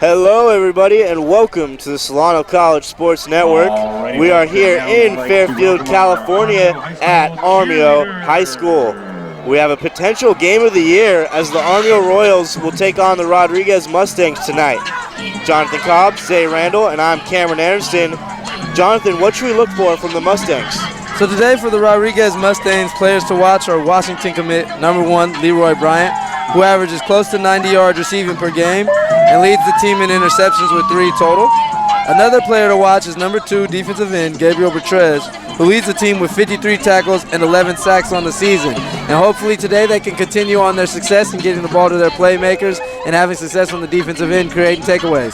Hello, everybody, and welcome to the Solano College Sports Network. We are here in Fairfield, California at Armijo High School. We have a potential game of the year as the Armijo Royals will take on the Rodriguez Mustangs tonight. Jonathan Cobb, Zay Randall, and I'm Cameron Anderson. Jonathan, what should we look for from the Mustangs? So today for the Rodriguez Mustangs, players to watch are Washington commit number 1, Leroy Bryant, who averages close to 90 yards receiving per game and leads the team in interceptions with 3 total. Another player to watch is number 2, defensive end, Gabriel Bertrez, who leads the team with 53 tackles and 11 sacks on the season. And hopefully today they can continue on their success in getting the ball to their playmakers and having success on the defensive end, creating takeaways.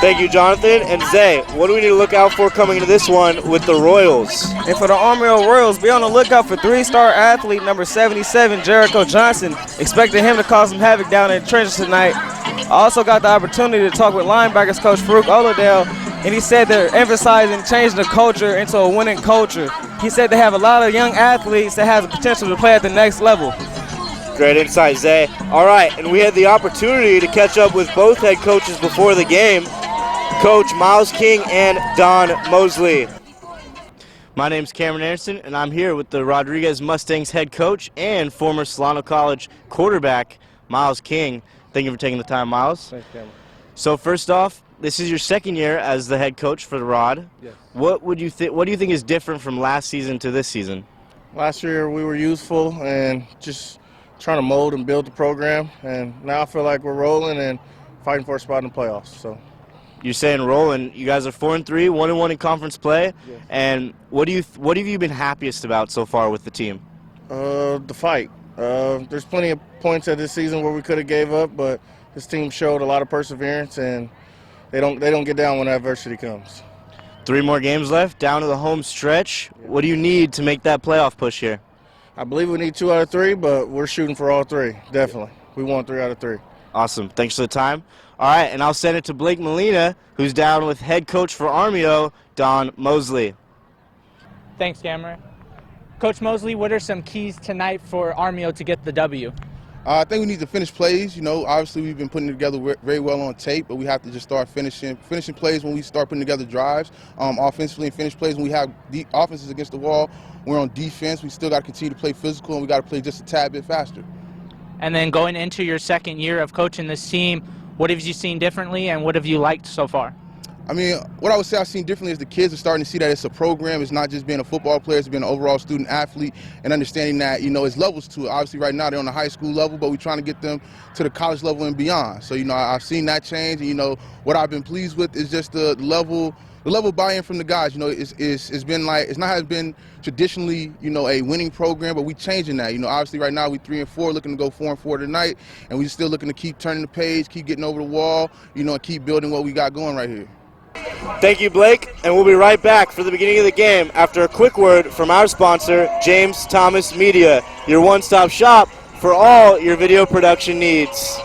Thank you, Jonathan. And Zay, what do we need to look out for coming into this one with the Royals? And for the Armijo Royals, be on the lookout for 3-star athlete number 77, Jericho Johnson. Expecting him to cause some havoc down in the trenches tonight. I also got the opportunity to talk with linebackers coach Farouk Oladale, and he said they're emphasizing changing the culture into a winning culture. He said they have a lot of young athletes that have the potential to play at the next level. Great insight, Zay. All right, and we had the opportunity to catch up with both head coaches before the game, Coach Miles King and Don Mosley. My name's Cameron Anderson, and I'm here with the Rodriguez Mustangs head coach and former Solano College quarterback, Miles King. Thank you for taking the time, Miles. Thanks, Cameron. So first off, this is your second year as the head coach for the Rod. Yes. What do you think is different from last season to this season? Last year we were youthful and just trying to mold and build the program, and now I feel like we're rolling and fighting for a spot in the playoffs. So. You're saying rolling. You guys are 4-3, 1-1 in conference play. Yes. And what have you been happiest about so far with the team? The fight. There's plenty of points at this season where we could have gave up, but this team showed a lot of perseverance, and they don't get down when adversity comes. 3 more games left, down to the home stretch. What do you need to make that playoff push here? I believe we need 2 out of 3, but we're shooting for all 3. Definitely, we want 3 out of 3. Awesome. Thanks for the time. All right, and I'll send it to Blake Molina, who's down with head coach for Armijo, Don Mosley. Thanks, Cameron. Coach Mosley, what are some keys tonight for Armijo to get the W? I think we need to finish plays. You know, obviously we've been putting it together very well on tape, but we have to just start finishing plays when we start putting together drives, offensively, and finish plays when we have the offenses against the wall. We're on defense. We still got to continue to play physical, and we got to play just a tad bit faster. And then going into your second year of coaching this team, what have you seen differently, and what have you liked so far? I mean, what I would say I've seen differently is the kids are starting to see that it's a program. It's not just being a football player, it's being an overall student athlete, and understanding that, you know, it's levels to it. Obviously right now they're on the high school level, but we're trying to get them to the college level and beyond. So, you know, I've seen that change, and, you know, what I've been pleased with is just the level buy-in from the guys. You know, it's been like, it's not has been traditionally, you know, a winning program, but we changing that. You know, obviously right now we 3-4, looking to go 4-4 tonight, and we still looking to keep turning the page, keep getting over the wall, you know, and keep building what we got going right here. Thank you, Blake, and we'll be right back for the beginning of the game after a quick word from our sponsor, James Thomas Media, your one-stop shop for all your video production needs.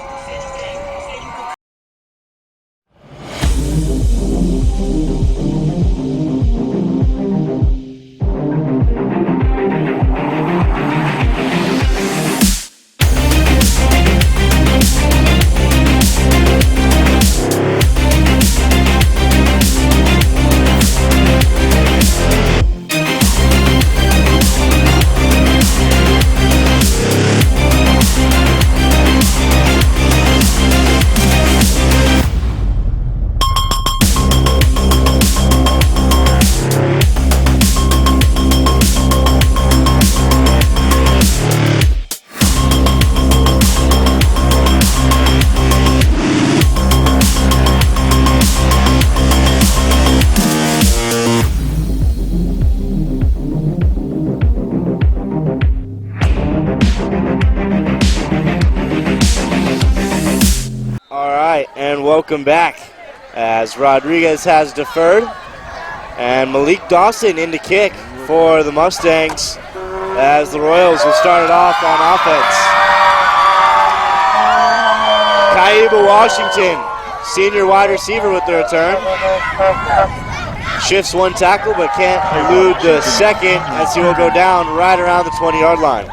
And welcome back as Rodriguez has deferred, and Malik Dawson in to kick for the Mustangs as the Royals will start it off on offense. Kaiba Washington, senior wide receiver with the return. Shifts 1 tackle but can't elude the second as he will go down right around the 20-yard line.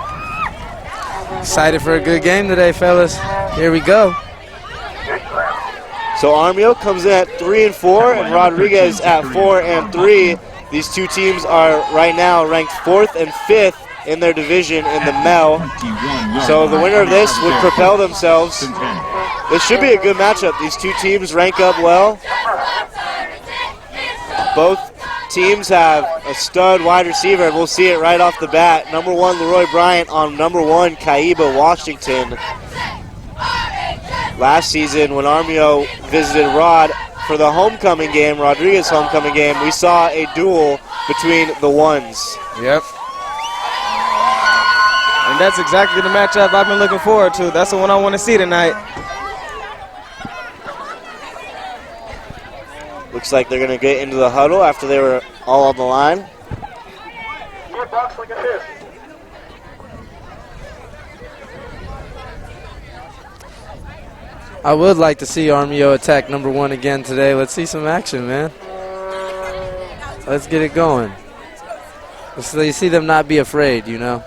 Excited for a good game today, fellas. Here we go. So Armijo comes in at 3-4 and Rodriguez at 4-3. These two teams are right now ranked 4th and 5th in their division in the MEL. So the winner of this would propel themselves. This should be a good matchup. These two teams rank up well. Both teams have a stud wide receiver, and we'll see it right off the bat. Number 1, Leroy Bryant on number 1, Kaiba Washington. Last season when Armijo visited Rod for the homecoming game, Rodriguez homecoming game, we saw a duel between the ones. Yep. And that's exactly the matchup I've been looking forward to. That's the one I want to see tonight. Looks like they're going to get into the huddle after they were all on the line. I would like to see Armijo attack number 1 again today. Let's see some action, man. Let's get it going. So you see them not be afraid, you know.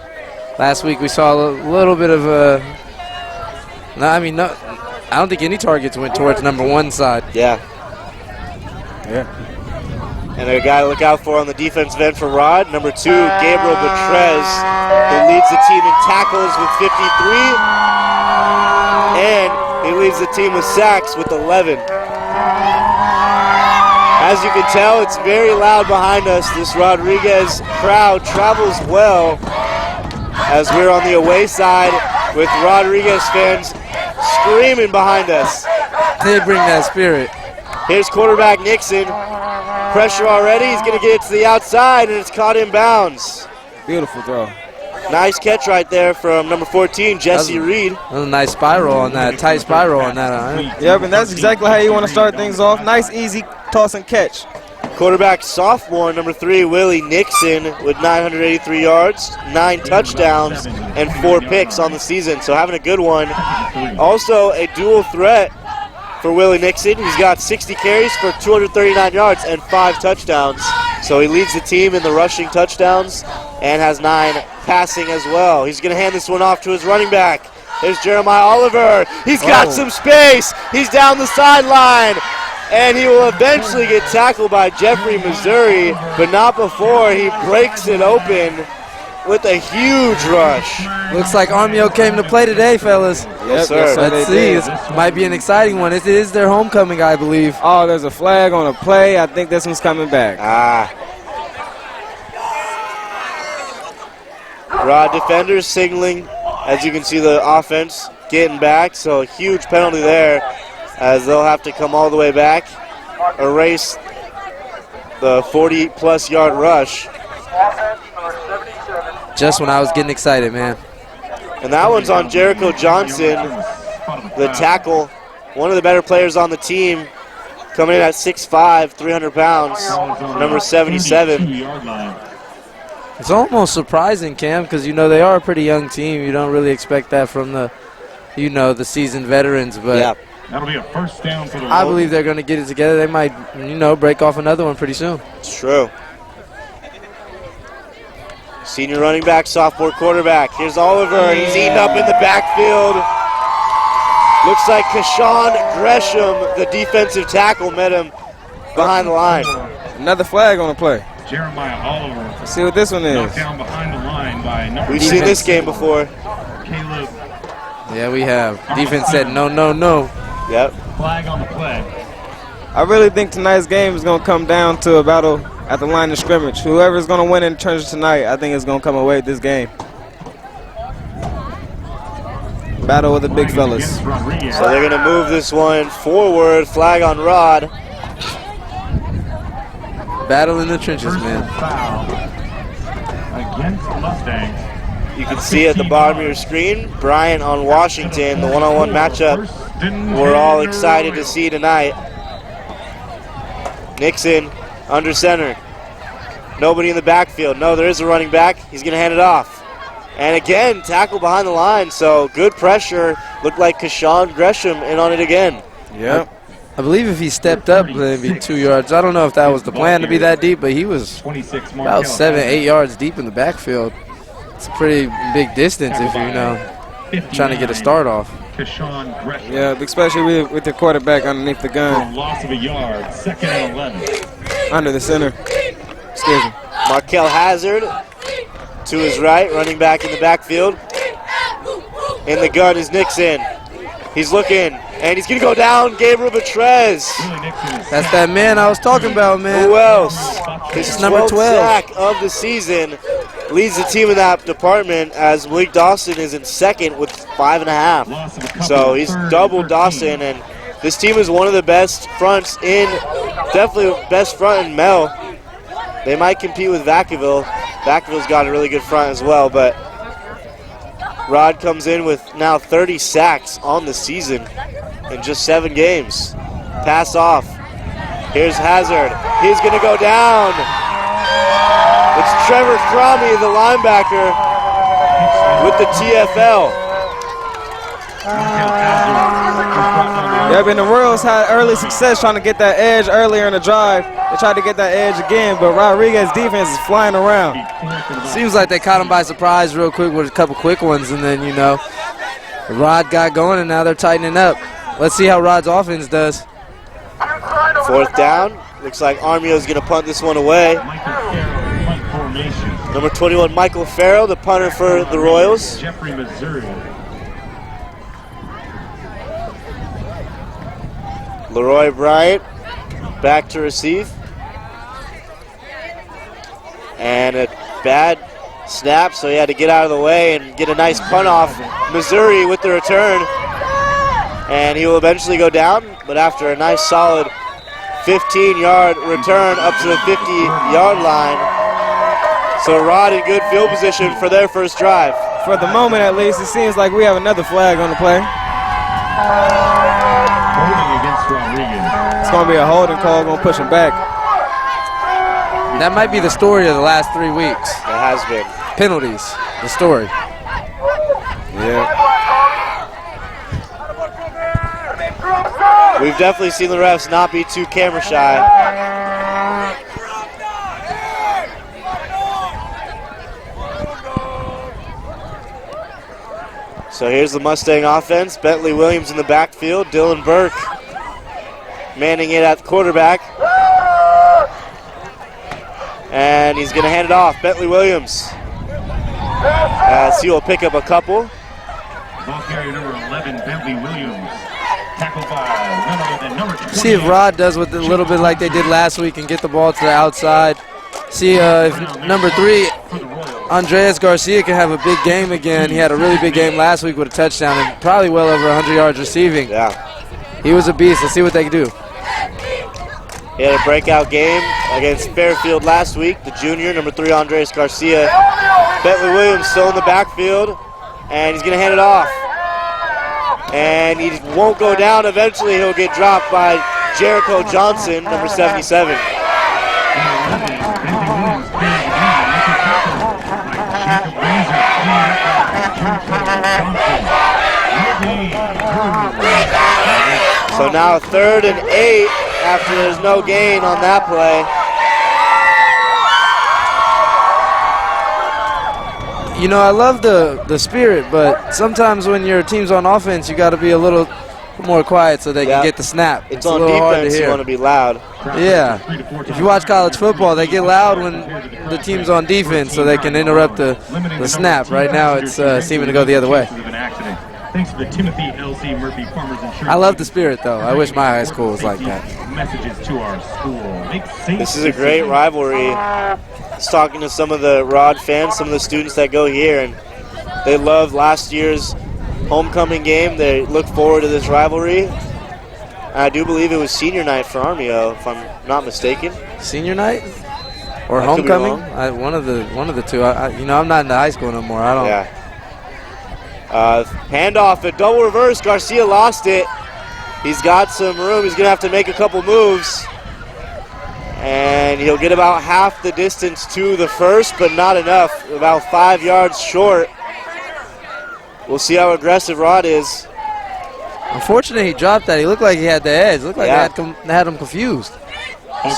Last week we saw a little bit of a. No, I don't think any targets went towards number 1 side. Yeah. And a guy to look out for on the defensive end for Rod, number 2, Gabriel Betrez, who leads the team in tackles with 53, and he leads the team with sacks with 11. As you can tell, it's very loud behind us. This Rodriguez crowd travels well as we're on the away side with Rodriguez fans screaming behind us. They bring that spirit. Here's quarterback Nixon. Pressure already. He's going to get it to the outside, and it's caught in bounds. Beautiful throw. Nice catch right there from number 14, Jesse Reed. That was a nice spiral on that, tight spiral on that. Yep, and that's exactly how you want to start things off. Nice, easy toss and catch. Quarterback sophomore, number 3, Willie Nixon, with 983 yards, 9 touchdowns, and 4 picks on the season. So having a good one. Also a dual threat for Willie Nixon. He's got 60 carries for 239 yards and 5 touchdowns. So he leads the team in the rushing touchdowns and has 9 passing as well. He's going to hand this one off to his running back. There's Jeremiah Oliver. He's got some space. He's down the sideline. And he will eventually get tackled by Jeffrey Missouri, but not before he breaks it open with a huge rush. Looks like Armijo came to play today, fellas. Yes, sir. Let's see. This might be an exciting one. It is their homecoming, I believe. Oh, there's a flag on a play. I think this one's coming back. Rod defenders signaling, as you can see, the offense getting back. So a huge penalty there, as they'll have to come all the way back, erase the 40-plus yard rush. Just when I was getting excited, man. And that one's on Jericho Johnson, the tackle, one of the better players on the team, coming in at 6'5", 300 pounds, number 77. It's almost surprising, Cam, because, you know, they are a pretty young team. You don't really expect that from the, you know, the seasoned veterans. But yeah. That'll be a first down for the I believe they're going to get it together. They might, you know, break off another one pretty soon. It's true. Senior running back, sophomore quarterback. Here's Oliver. He's eaten up in the backfield. Looks like Kashawn Gresham, the defensive tackle, met him behind the line. Another flag on the play. Jeremiah Oliver. Let's see what this one is. Knocked down behind the line by number We've seen this game before. Caleb. Yeah, we have. Defense said no, no, no. Yep. Flag on the play. I really think tonight's game is going to come down to a battle at the line of scrimmage. Whoever's going to win in terms tonight, I think is going to come away with this game. Battle with the big fellas. So they're going to move this one forward. Flag on Rod. Battle in the trenches, man. Against the Mustangs. You can see at the bottom of your screen, Bryant on Washington, the one-on-one matchup we're all excited to see tonight. Nixon under center. Nobody in the backfield. No, there is a running back. He's going to hand it off. And again, tackle behind the line, so good pressure. Looked like Kashawn Gresham in on it again. Yep. I believe if he stepped up, maybe 2 yards. I don't know if that was the plan to be that deep, but he was about 7, 8 yards deep in the backfield. It's a pretty big distance if you're, you know, trying to get a start off. Kashawn Gresham. Yeah, especially with the quarterback underneath the For gun. a loss of a yard, 2nd and 11. Under the center. Excuse me. Markel Hazard to his right, running back in the backfield. In the gun is Nixon. He's looking, and he's going to go down. Gabriel Betrez. That's that man I was talking about, man. Who else? His number 12th 12. sack of the season. Leads the team in that department as Malik Dawson is in second with 5.5. So he's doubled Dawson, and this team is one of the best fronts in, definitely best front in Mel. They might compete with Vacaville. Vacaville's got a really good front as well, but Rod comes in with now 30 sacks on the season in just 7 games. Pass off. Here's Hazard. He's going to go down. It's Trevor Cromie, the linebacker, with the TFL. Yeah, but the Royals had early success trying to get that edge earlier in the drive. They tried to get that edge again, but Rodriguez defense is flying around. Seems like they caught him by surprise real quick with a couple quick ones, and then, you know, Rod got going, and now they're tightening up. Let's see how Rod's offense does. 4th down. Looks like Armijo's going to punt this one away. Number 21, Michael Farrell, the punter for the Royals. Jeffrey, Missouri. Leroy Bryant back to receive. And a bad snap, so he had to get out of the way and get a nice punt off. Missouri with the return. And he will eventually go down, but after a nice solid 15-yard return up to the 50-yard line. So Rod in good field position for their first drive. For the moment, at least, it seems like we have another flag on the play. Holding against Rodriguez. It's going to be a holding call, going to push him back. That might be the story of the last 3 weeks. It has been. Penalties, the story. Yeah. We've definitely seen the refs not be too camera shy. So here's the Mustang offense. Bentley Williams in the backfield. Dylan Burke manning it at the quarterback. And he's going to hand it off. Bentley Williams. As he will pick up a couple. Ball carrier number 11, Bentley Williams. Tackled by none other than number 20. See if Rod does with it a little bit like they did last week and get the ball to the outside. See if number 3, Andreas Garcia, can have a big game again. He had a really big game last week with a touchdown and probably well over 100 yards receiving. Yeah. He was a beast. Let's see what they can do. He had a breakout game against Fairfield last week. The junior, number 3, Andres Garcia. Bentley Williams still in the backfield, and he's going to hand it off. And he won't go down. Eventually, he'll get dropped by Jericho Johnson, number 77. So now 3rd and 8 after there's no gain on that play. You know, I love the spirit, but sometimes when your team's on offense, you got to be a little more quiet so they can get the snap. It's a on little hard to defense, hear. you want to be loud. Yeah. If you watch college football, they get loud when the team's on defense so they can interrupt the snap. Right now, it's seeming to go the other way. Thanks to the Timothy L.C. Murphy Farmers Insurance. I love the spirit, though. I wish my high school was like that. Messages to our school. This is a great rivalry. I was talking to some of the Rod fans, some of the students that go here, and they loved last year's homecoming game. They look forward to this rivalry. I do believe it was senior night for Armijo, if I'm not mistaken. Senior night or I could be homecoming? wrong. One of the two. You know, I'm not in the high school no more. I don't. Yeah. Handoff, a double reverse. Garcia lost it. He's got some room. He's going to have to make a couple moves. And he'll get about half the distance to the first, but not enough. About 5 yards short. We'll see how aggressive Rod is. Unfortunately, he dropped that. He looked like he had the edge. Looked like had him confused.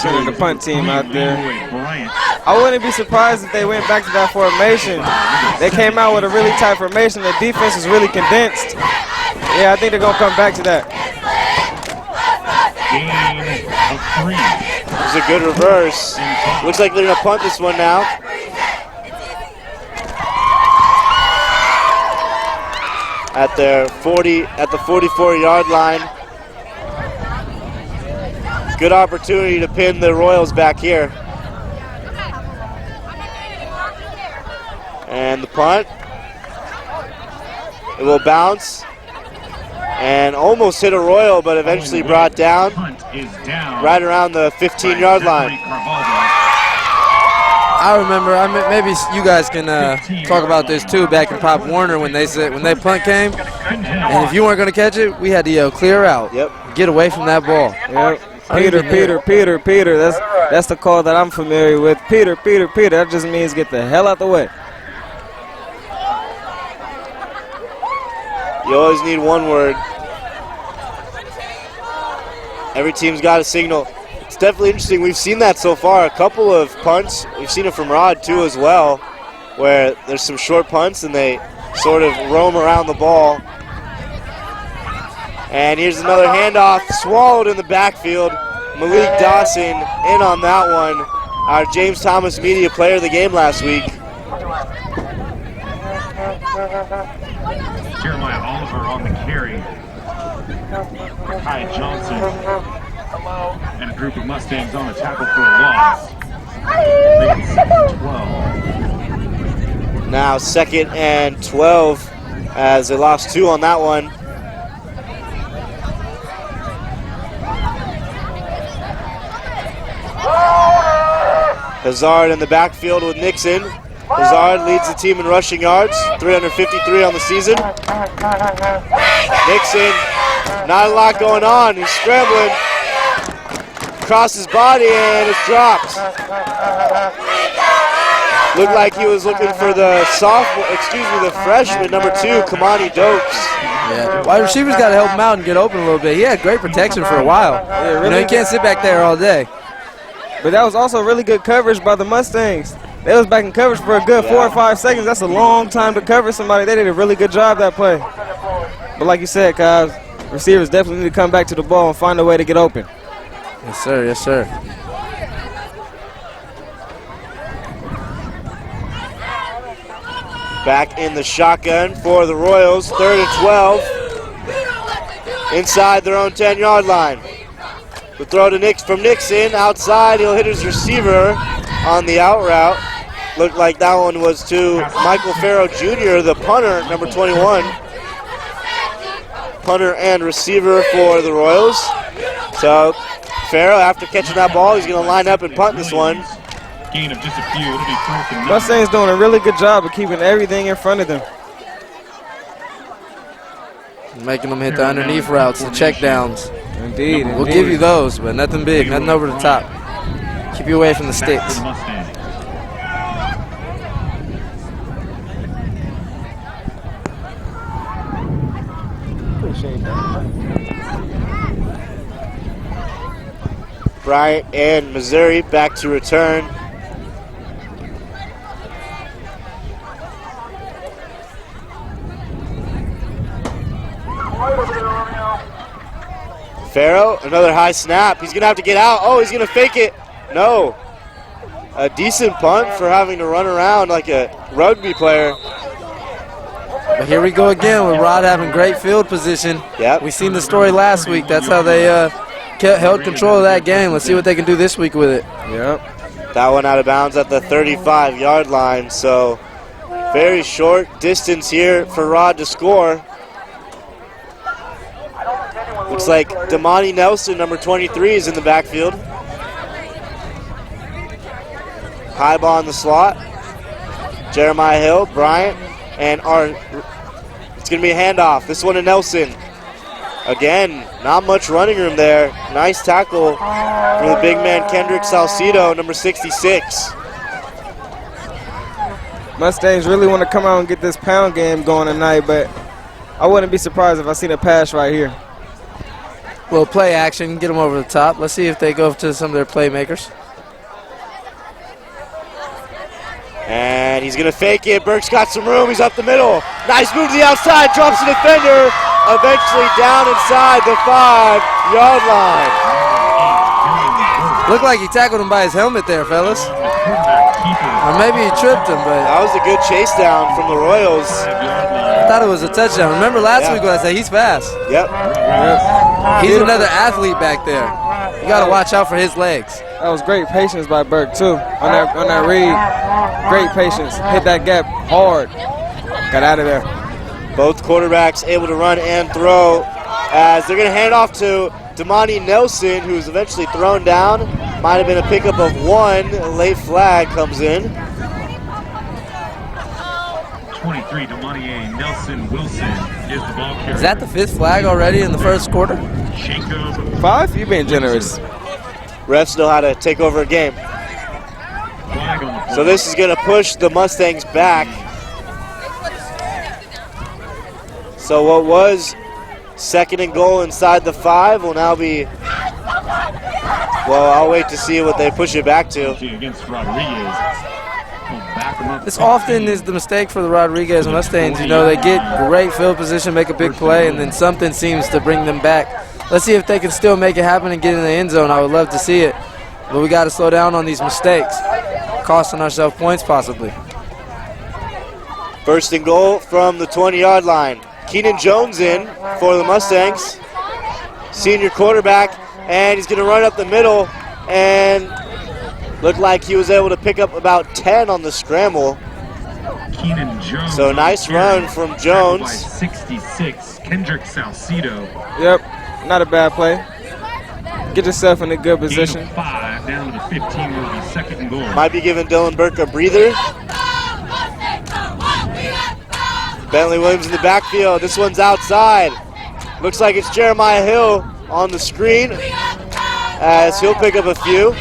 Sending the punt team out there. I wouldn't be surprised if they went back to that formation. They came out with a really tight formation. The defense was really condensed. Yeah, I think they're going to come back to that. Gain of 3. This is a good reverse. Looks like they're going to punt this one now. At the 44-yard line. Good opportunity to pin the Royals back here. And the punt. It will bounce and almost hit a Royal, but eventually brought down right around the 15-yard line. I remember, maybe you guys can talk about this too, back in Pop Warner when they punt came, and if you weren't going to catch it, we had to yell, clear out. Yep. Get away from that ball. Yep. Peter. That's the call that I'm familiar with. Peter. That just means get the hell out the way. You always need one word. Every team's got a signal. It's definitely interesting. We've seen that so far. A couple of punts. We've seen it from Rod too as well, where there's some short punts and they sort of roam around the ball. And here's another handoff, swallowed in the backfield. Malik Dawson in on that one. Our James Thomas Media Player of the Game last week. Jeremiah Oliver on the carry. Kai Johnson and a group of Mustangs on the tackle for a loss. Second 12. Now 2nd and 12 as they lost 2 on that one. Hazard in the backfield with Nixon. Hazard leads the team in rushing yards, 353 on the season. Nixon, not a lot going on. He's scrambling across his body and it's dropped. Looked like he was looking for the freshman, number 2, Kamani Dokes. Yeah, wide receivers got to help him out and get open a little bit. He had great protection for a while. Yeah, really. You know, you can't sit back there all day. But that was also really good coverage by the Mustangs. They was back in coverage for a good 4 or 5 seconds. That's a long time to cover somebody. They did a really good job that play. But like you said, Kyle, receivers definitely need to come back to the ball and find a way to get open. Yes, sir. Yes, sir. Back in the shotgun for the Royals, 3rd and 12. Inside their own 10-yard line. The throw to from Nixon, outside, he'll hit his receiver on the out route. Looked like that one was to Michael Farrow Jr., the punter, number 21. Punter and receiver for the Royals. So Farrow, after catching that ball, he's going to line up and punt this one. Gain of just a few. It'll be 4th and 9. Mustangs doing a really good job of keeping everything in front of them. Making them hit the underneath routes, the check downs. Indeed. We'll give you those, but nothing big, nothing over the top. Keep you away from the sticks. Appreciate that. Bryant and Missouri back to return. Farrow, another high snap. He's going to have to get out. Oh, he's going to fake it. No. A decent punt for having to run around like a rugby player. But here we go again with Rod having great field position. Yep. We seen the story last week. That's how they held control of that game. Let's see what they can do this week with it. Yep. That one out of bounds at the 35-yard line. So very short distance here for Rod to score. Looks like Damani Nelson, number 23, is in the backfield. High ball in the slot. Jeremiah Hill, Bryant, and it's going to be a handoff. This one to Nelson. Again, not much running room there. Nice tackle from the big man Kendrick Salcido, number 66. Mustangs really want to come out and get this pound game going tonight, but I wouldn't be surprised if I seen a pass right here. Well, play action, get them over the top. Let's see if they go to some of their playmakers. And he's going to fake it. Burke's got some room. He's up the middle. Nice move to the outside. Drops the defender. eventually down inside the 5-yard line. Looked like he tackled him by his helmet there, fellas. Or maybe he tripped him, but That was a good chase down from the Royals. I thought it was a touchdown. Remember last week when I said he's fast? Yep. He's another athlete back there. You got to watch out for his legs. That was great patience by Burke too. On that read, great patience. Hit that gap hard. Got out of there. Both quarterbacks able to run and throw as they're going to hand off to Damani Nelson, who's eventually thrown down. Might have been a pickup of 1. A late flag comes in. 23, Damani Nelson Wilson is the ball carrier. Is that the 5th flag already in the first quarter? Jacob 5? You being generous. Refs know how to take over a game. flag on the play. So this is going to push the Mustangs back. So what was 2nd and goal inside the 5 will now be, well, I'll wait to see what they push it back to. Against Rodriguez. This often is the mistake for the Rodriguez Mustangs. You know, they get great field position, make a big play, and then something seems to bring them back. Let's see if they can still make it happen and get in the end zone. I would love to see it. But we got to slow down on these mistakes, costing ourselves points possibly. 1st and goal from the 20-yard line. Keenan Jones in for the Mustangs. Senior quarterback, and he's going to run up the middle and looked like he was able to pick up about 10 on the scramble. Keenan Jones. So nice run from Jones. By 66, Kendrick Salcido. Yep, not a bad play. Get yourself in a good position. Gain of 5 down to the 15 will be 2nd and goal. Might be giving Dylan Burke a breather. Bentley Williams in the backfield. This one's outside. Looks like it's Jeremiah Hill on the screen as he'll pick up a few.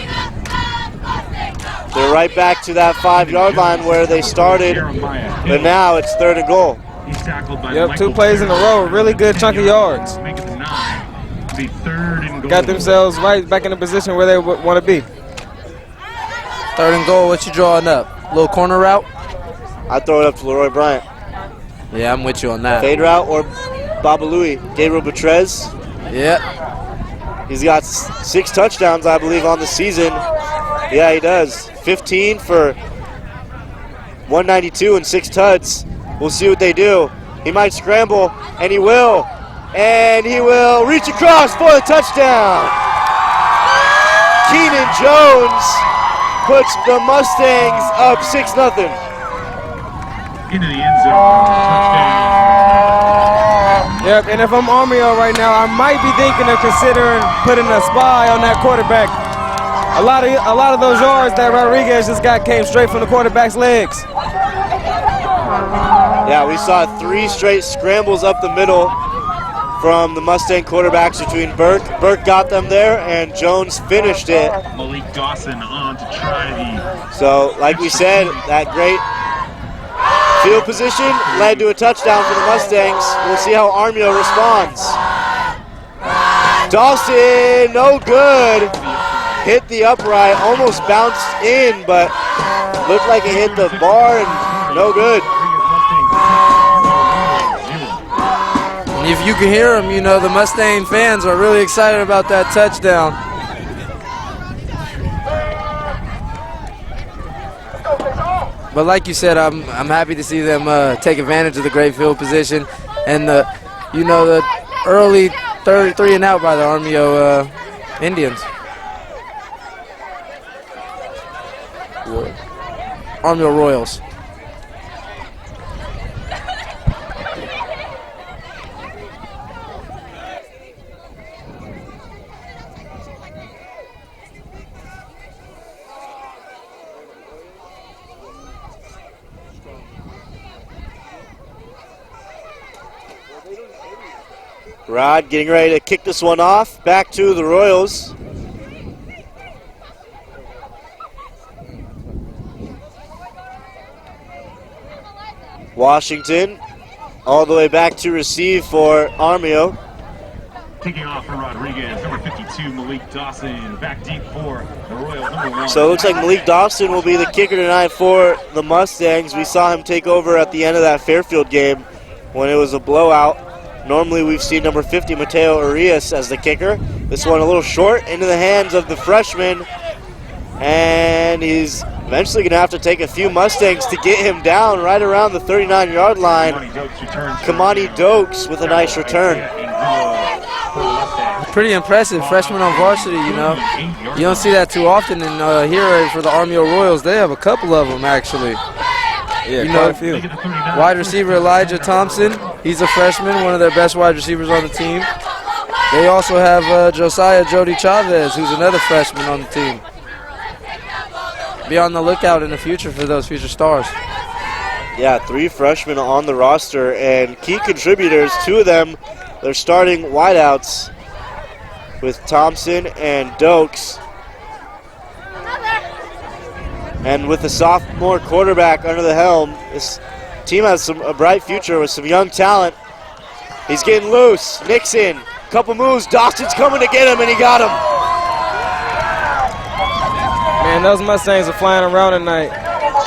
They're right back to that 5-yard line where they started, but now it's 3rd and goal. He's tackled by Yep, 2 Michael plays in a row. Really good chunk of yards. Make it the 9. The 3rd and goal. Got themselves right back in the position where they want to be. 3rd and goal, what you drawing up? Little corner route? I throw it up to Leroy Bryant. Yeah, I'm with you on that. Fade route or Babalui. Gabriel Betrez. Yeah. He's got 6 touchdowns, I believe, on the season. Yeah, he does. 15 for 192 and 6 tuds. We'll see what they do. He might scramble, and he will. And he will reach across for the touchdown. Keenan Jones puts the Mustangs up 6-0. Into the end zone. Touchdown. Yep, and if I'm Armijo right now, I might be thinking of considering putting a spy on that quarterback. A lot of those yards that Rodriguez just got came straight from the quarterback's legs. Yeah, we saw 3 straight scrambles up the middle from the Mustang quarterbacks between Burke. Burke got them there, and Jones finished it. Malik Dawson on to try the. So, like we said, that great field position led to a touchdown for the Mustangs. We'll see how Armijo responds. Dawson, no good. Hit the upright, almost bounced in, but looked like it hit the bar and no good. And if you can hear them, you know the Mustang fans are really excited about that touchdown. But like you said, I'm happy to see them take advantage of the great field position and the early 3 and out by the Armijo Indians. Armijo Royals. Rod getting ready to kick this one off. Back to the Royals. Washington all the way back to receive for Armijo. Kicking off for Rodriguez, number 52, Malik Dawson, back deep for the Royals, number 1. So it looks like Malik Dawson will be the kicker tonight for the Mustangs. We saw him take over at the end of that Fairfield game when it was a blowout. Normally we've seen number 50, Mateo Arias, as the kicker. This one a little short into the hands of the freshman. And he's eventually going to have to take a few Mustangs to get him down right around the 39-yard line. Kamani Dokes with a nice return. Pretty impressive, freshman on varsity, you know. You don't see that too often, and here for the Armijo Royals, they have a couple of them, actually. Yeah, you quite know, a few. Wide receiver Elijah Thompson, he's a freshman, one of their best wide receivers on the team. They also have Josiah Jody Chavez, who's another freshman on the team. Be on the lookout in the future for those future stars. Yeah, 3 freshmen on the roster, and key contributors, 2 of them, they're starting wideouts with Thompson and Dokes. And with the sophomore quarterback under the helm, this team has a bright future with some young talent. He's getting loose. Nixon, couple moves. Dawson's coming to get him, and he got him. Man, those Mustangs are flying around tonight.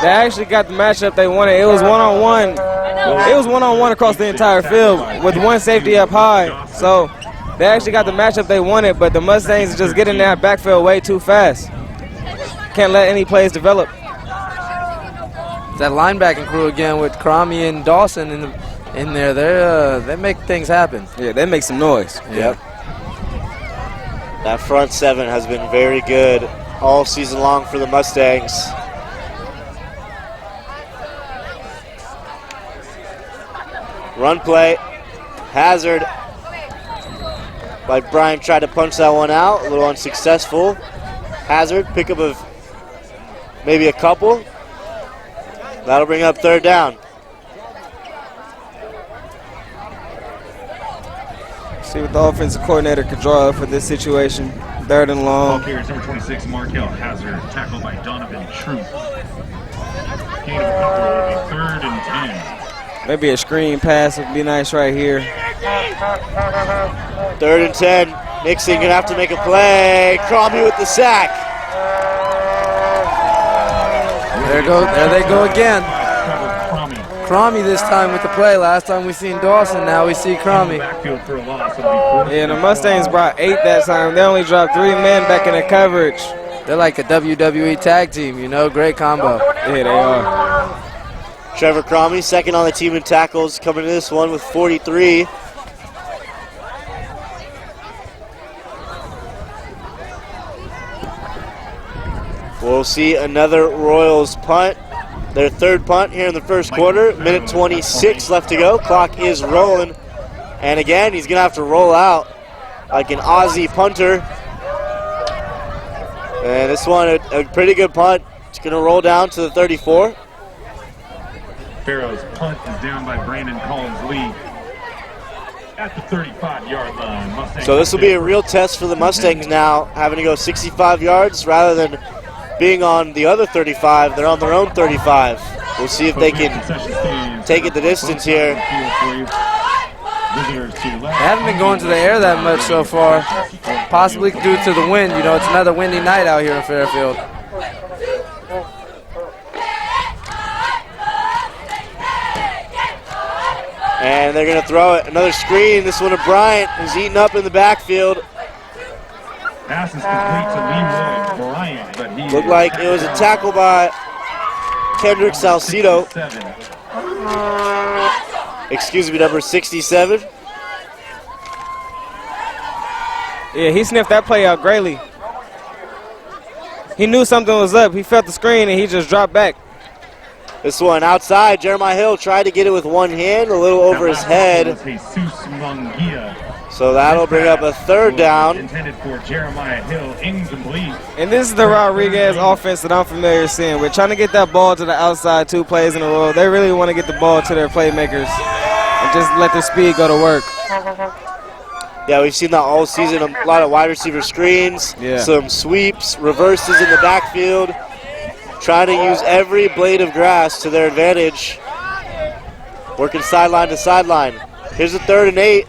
They actually got the matchup they wanted. It was one-on-one. It was one-on-one across the entire field with one safety up high. So they actually got the matchup they wanted, but the Mustangs just get in that backfield way too fast. Can't let any plays develop. That linebacking crew again with Cromie and Dawson in there. They make things happen. Yeah, they make some noise. Yep. That front 7 has been very good all season long for the Mustangs. Run play, Hazard. Like Brian tried to punch that one out, a little unsuccessful. Hazard, pickup of maybe a couple. That'll bring up 3rd down. See what the offensive coordinator could draw up for this situation. 3rd and long. Ball carriers number 26, Markel Hazard, tackled by Donovan Truth. Gain of a couple will be 3rd and 10. Maybe a screen pass would be nice right here. 3rd and 10. Nixon gonna have to make a play. Cromie with the sack. There they go again. Cromie this time with the play. Last time we seen Dawson, now we see Cromie. Yeah, the Mustangs brought 8 that time. They only dropped 3 men back in the coverage. They're like a WWE tag team, you know, great combo. Yeah, they are. Trevor Cromie, second on the team in tackles, coming to this one with 43. We'll see another Royals punt. Their 3rd punt here in the first quarter. Minute 26 left to go. Clock is rolling. And again, he's going to have to roll out like an Aussie punter. And this one, a pretty good punt. It's going to roll down to the 34. Barrow's punt is down by Brandon Collins-Lee at the 35-yard line. Mustangs So this will be a real test for the Mustangs now, having to go 65 yards rather than being on the other 35. They're on their own 35. We'll see if they can take it the distance here. They haven't been going to the air that much so far, possibly due to the wind. You know, it's another windy night out here in Fairfield. And they're going to throw it. Another screen. This one to Bryant, who's eaten up in the backfield. Pass is complete to Leroy Bryant, but he Looked like it was a tackle by Kendrick Salcido. Excuse me, number 67. Yeah, he sniffed that play out greatly. He knew something was up. He felt the screen, and he just dropped back. This one outside. Jeremiah Hill tried to get it with one hand, a little over his head. So that'll bring up a 3rd down. Intended for Jeremiah Hill, incomplete. And this is the Rodriguez offense that I'm familiar seeing. We're trying to get that ball to the outside 2 plays in a row. They really want to get the ball to their playmakers and just let their speed go to work. Yeah, we've seen that all season. A lot of wide receiver screens, some sweeps, reverses in the backfield. Trying to use every blade of grass to their advantage. Working sideline to sideline. Here's a 3rd and 8.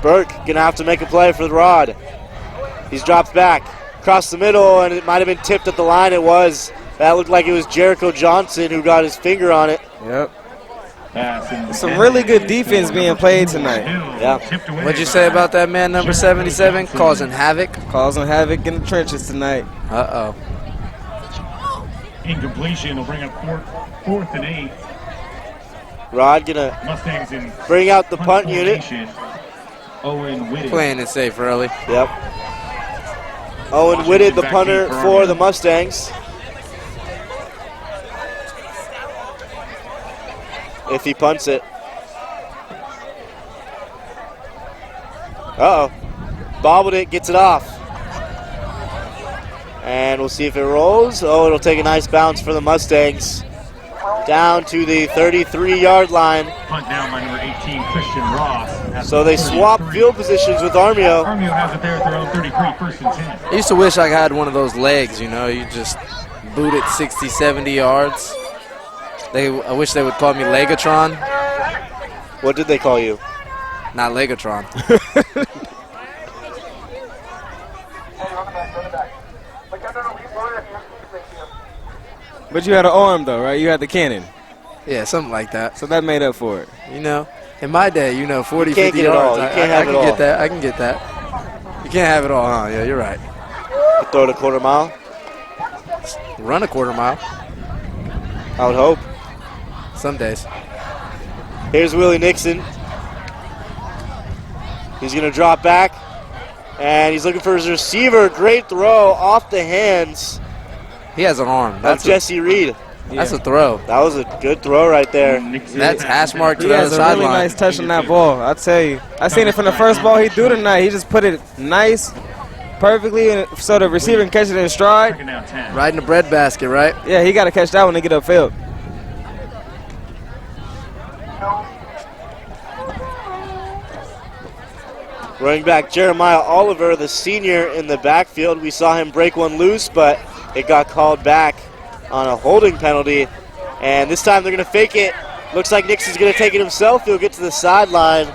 Burke gonna have to make a play for the Rod. He's dropped back across the middle, and it might have been tipped at the line. It was. That looked like it was Jericho Johnson who got his finger on it. Yep. Some really good defense being played tonight. Yeah. What'd you say about that man, number 77, causing havoc? Causing havoc in the trenches tonight. Uh-oh. Incompletion will bring up fourth and 8. Rod gonna Mustangs in bring out the punt unit. Owen Whitted. Playing it safe early. Yep. Owen Whitted, the punter for the Mustangs. If he punts it. Uh-oh. Bobbled it, gets it off. And we'll see if it rolls. Oh, it'll take a nice bounce for the Mustangs. Down to the 33-yard line. Punt down by number 18, Christian Ross. So they swap field positions with Armijo. Armijo has it there at their own 33, first and 10. I used to wish I had one of those legs, you know. You just boot it 60, 70 yards. I wish they would call me Legatron. What did they call you? Not Legatron. But you had an arm, though, right? You had the cannon. Yeah, something like that. So that made up for it. You know, in my day, 40, You can't 50 get it yards. all. You can't have it all. Get that. I can get that. You can't have it all, huh? Yeah, you're right. You throw it a quarter mile? Run a quarter mile. I would hope. Some days. Here's Willie Nixon. He's going to drop back, and he's looking for his receiver. Great throw off the hands He has an arm. of Jesse Reed. That's a throw. That was a good throw right there. That's hash mark to He the other has a really sideline. nice touch on that ball. I tell you, I seen it from the first ball he threw tonight. He just put it nice, perfectly, so the receiver can catch it in stride. Second down 10. Right in the bread basket, right? Yeah, he got to catch that one to get upfield. Running back Jeremiah Oliver, the senior in the backfield. We saw him break one loose, but it got called back on a holding penalty. And this time they're going to fake it. Looks like Nixon's going to take it himself. He'll get to the sideline.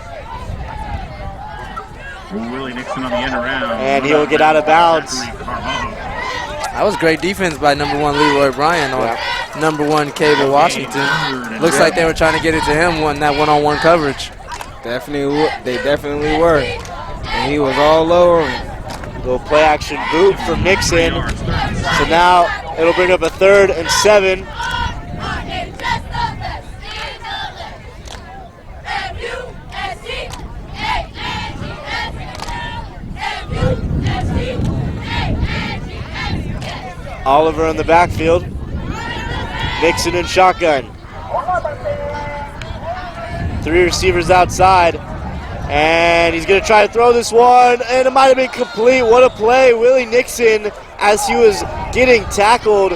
Willie Nixon on the end around. And he'll get out of bounds. That was great defense by number 1 Leroy Bryant on number 1 Cable Washington. Looks like they were trying to get it to him on that one-on-one coverage. They definitely were. And he was all over him. Little play action boot from Nixon. So now it'll bring up a 3rd and 7. Oliver in the backfield. Nixon in shotgun. 3 receivers outside. And he's going to try to throw this one, and it might have been complete. What a play. Willie Nixon, as he was getting tackled,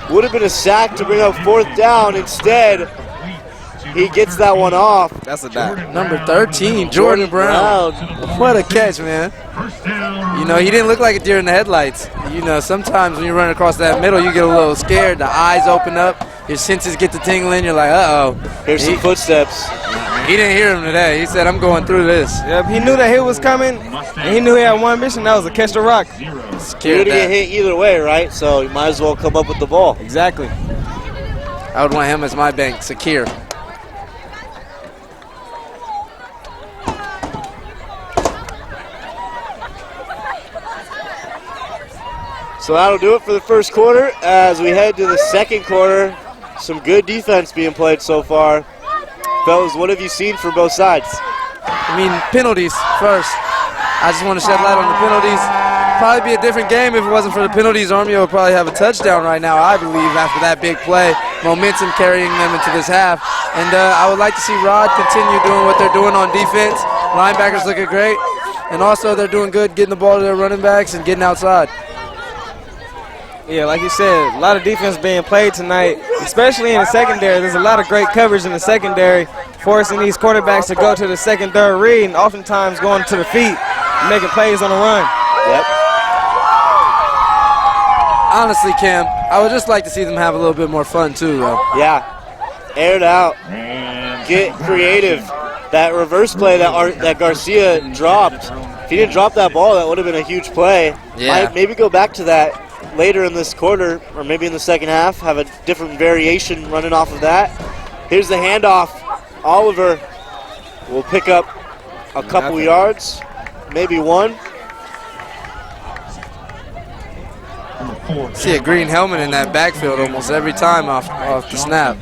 would have been a sack to bring up 4th down. Instead, he gets that one off. That's a dot. Number 13, Jordan Brown. What a catch, man. You know, he didn't look like a deer in the headlights. You know, sometimes when you run across that middle, you get a little scared. The eyes open up. Your senses get to tingling. You're like, uh-oh. Here's some footsteps. He didn't hear him today. He said, I'm going through this. Yep, he knew that hit was coming, and he knew he had one mission. That was to catch the rock. You're going to get hit either way, right? So you might as well come up with the ball. Exactly. I would want him as my bank, Sakir. So that'll do it for the first quarter. As we head to the second quarter, some good defense being played so far. Fellas, what have you seen from both sides? I mean, penalties first. I just want to shed light on the penalties. Probably be a different game if it wasn't for the penalties. Armijo would probably have a touchdown right now, I believe, after that big play. Momentum carrying them into this half. And I would like to see Rod continue doing what they're doing on defense. Linebackers looking great. And also they're doing good getting the ball to their running backs and getting outside. Yeah, like you said, a lot of defense being played tonight, especially in the secondary. There's a lot of great coverage in the secondary, forcing these quarterbacks to go to the second, third read, and oftentimes going to the feet, making plays on the run. Yep. Honestly, Cam, I would just like to see them have a little bit more fun too, though. Yeah. Air it out. Get creative. That reverse play that Garcia dropped, if he didn't drop that ball, that would have been a huge play. Yeah. Might maybe go back to that later in this quarter, or maybe in the second half, have a different variation running off of that. Here's the handoff. Oliver will pick up a couple yards, maybe one. See a green helmet in that backfield almost every time off the snap.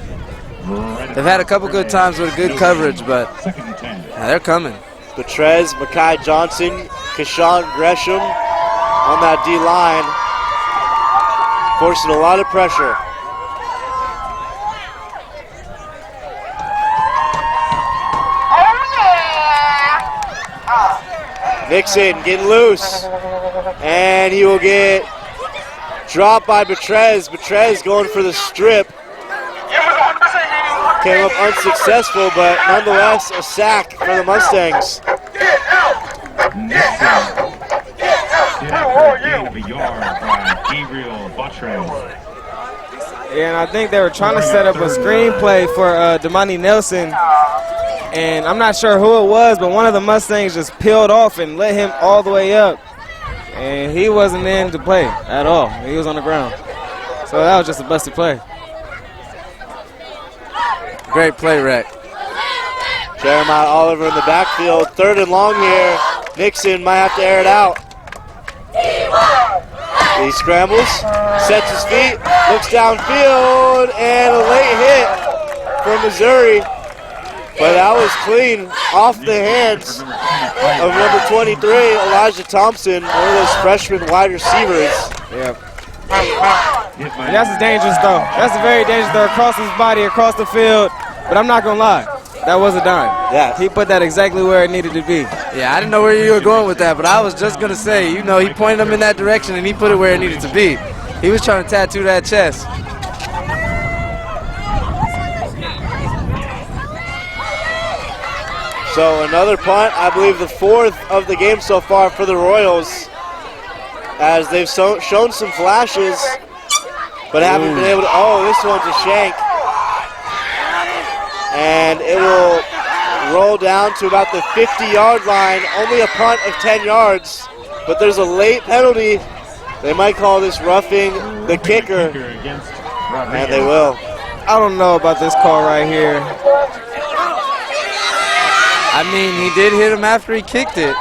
They've had a couple good times with good coverage, but they're coming. Betrez, Makai Johnson, Kashawn Gresham on that D-line, forcing a lot of pressure. Nixon getting loose, and he will get dropped by Betrez. Betrez going for the strip. Came up unsuccessful, but nonetheless a sack for the Mustangs. Yeah, and I think they were trying to set up a screenplay for Damani Nelson. And I'm not sure who it was, but one of the Mustangs just peeled off and let him all the way up. And he wasn't in to play at all. He was on the ground. So that was just a busted play. Great play, Rhett. Jeremiah Oliver in the backfield. 3rd and long here. Nixon might have to air it out. He scrambles, sets his feet, looks downfield, and a late hit for Missouri. But that was clean off the hands of number 23, Elijah Thompson, one of those freshman wide receivers. Yeah. And that's dangerous, though. That's very dangerous, though, across his body, across the field. But I'm not going to lie. That was a dime. Yeah. He put that exactly where it needed to be. Yeah, I didn't know where you were going with that, but I was just going to say, you know, he pointed him in that direction and he put it where it needed to be. He was trying to tattoo that chest. So another punt, I believe the 4th of the game so far for the Royals, as they've shown some flashes, but haven't been able to. Oh, this one's a shank. And it will roll down to about the 50-yard line, only a punt of 10 yards, but there's a late penalty. They might call this roughing the kicker, and they will. I don't know about this call right here. I mean, he did hit him after he kicked it.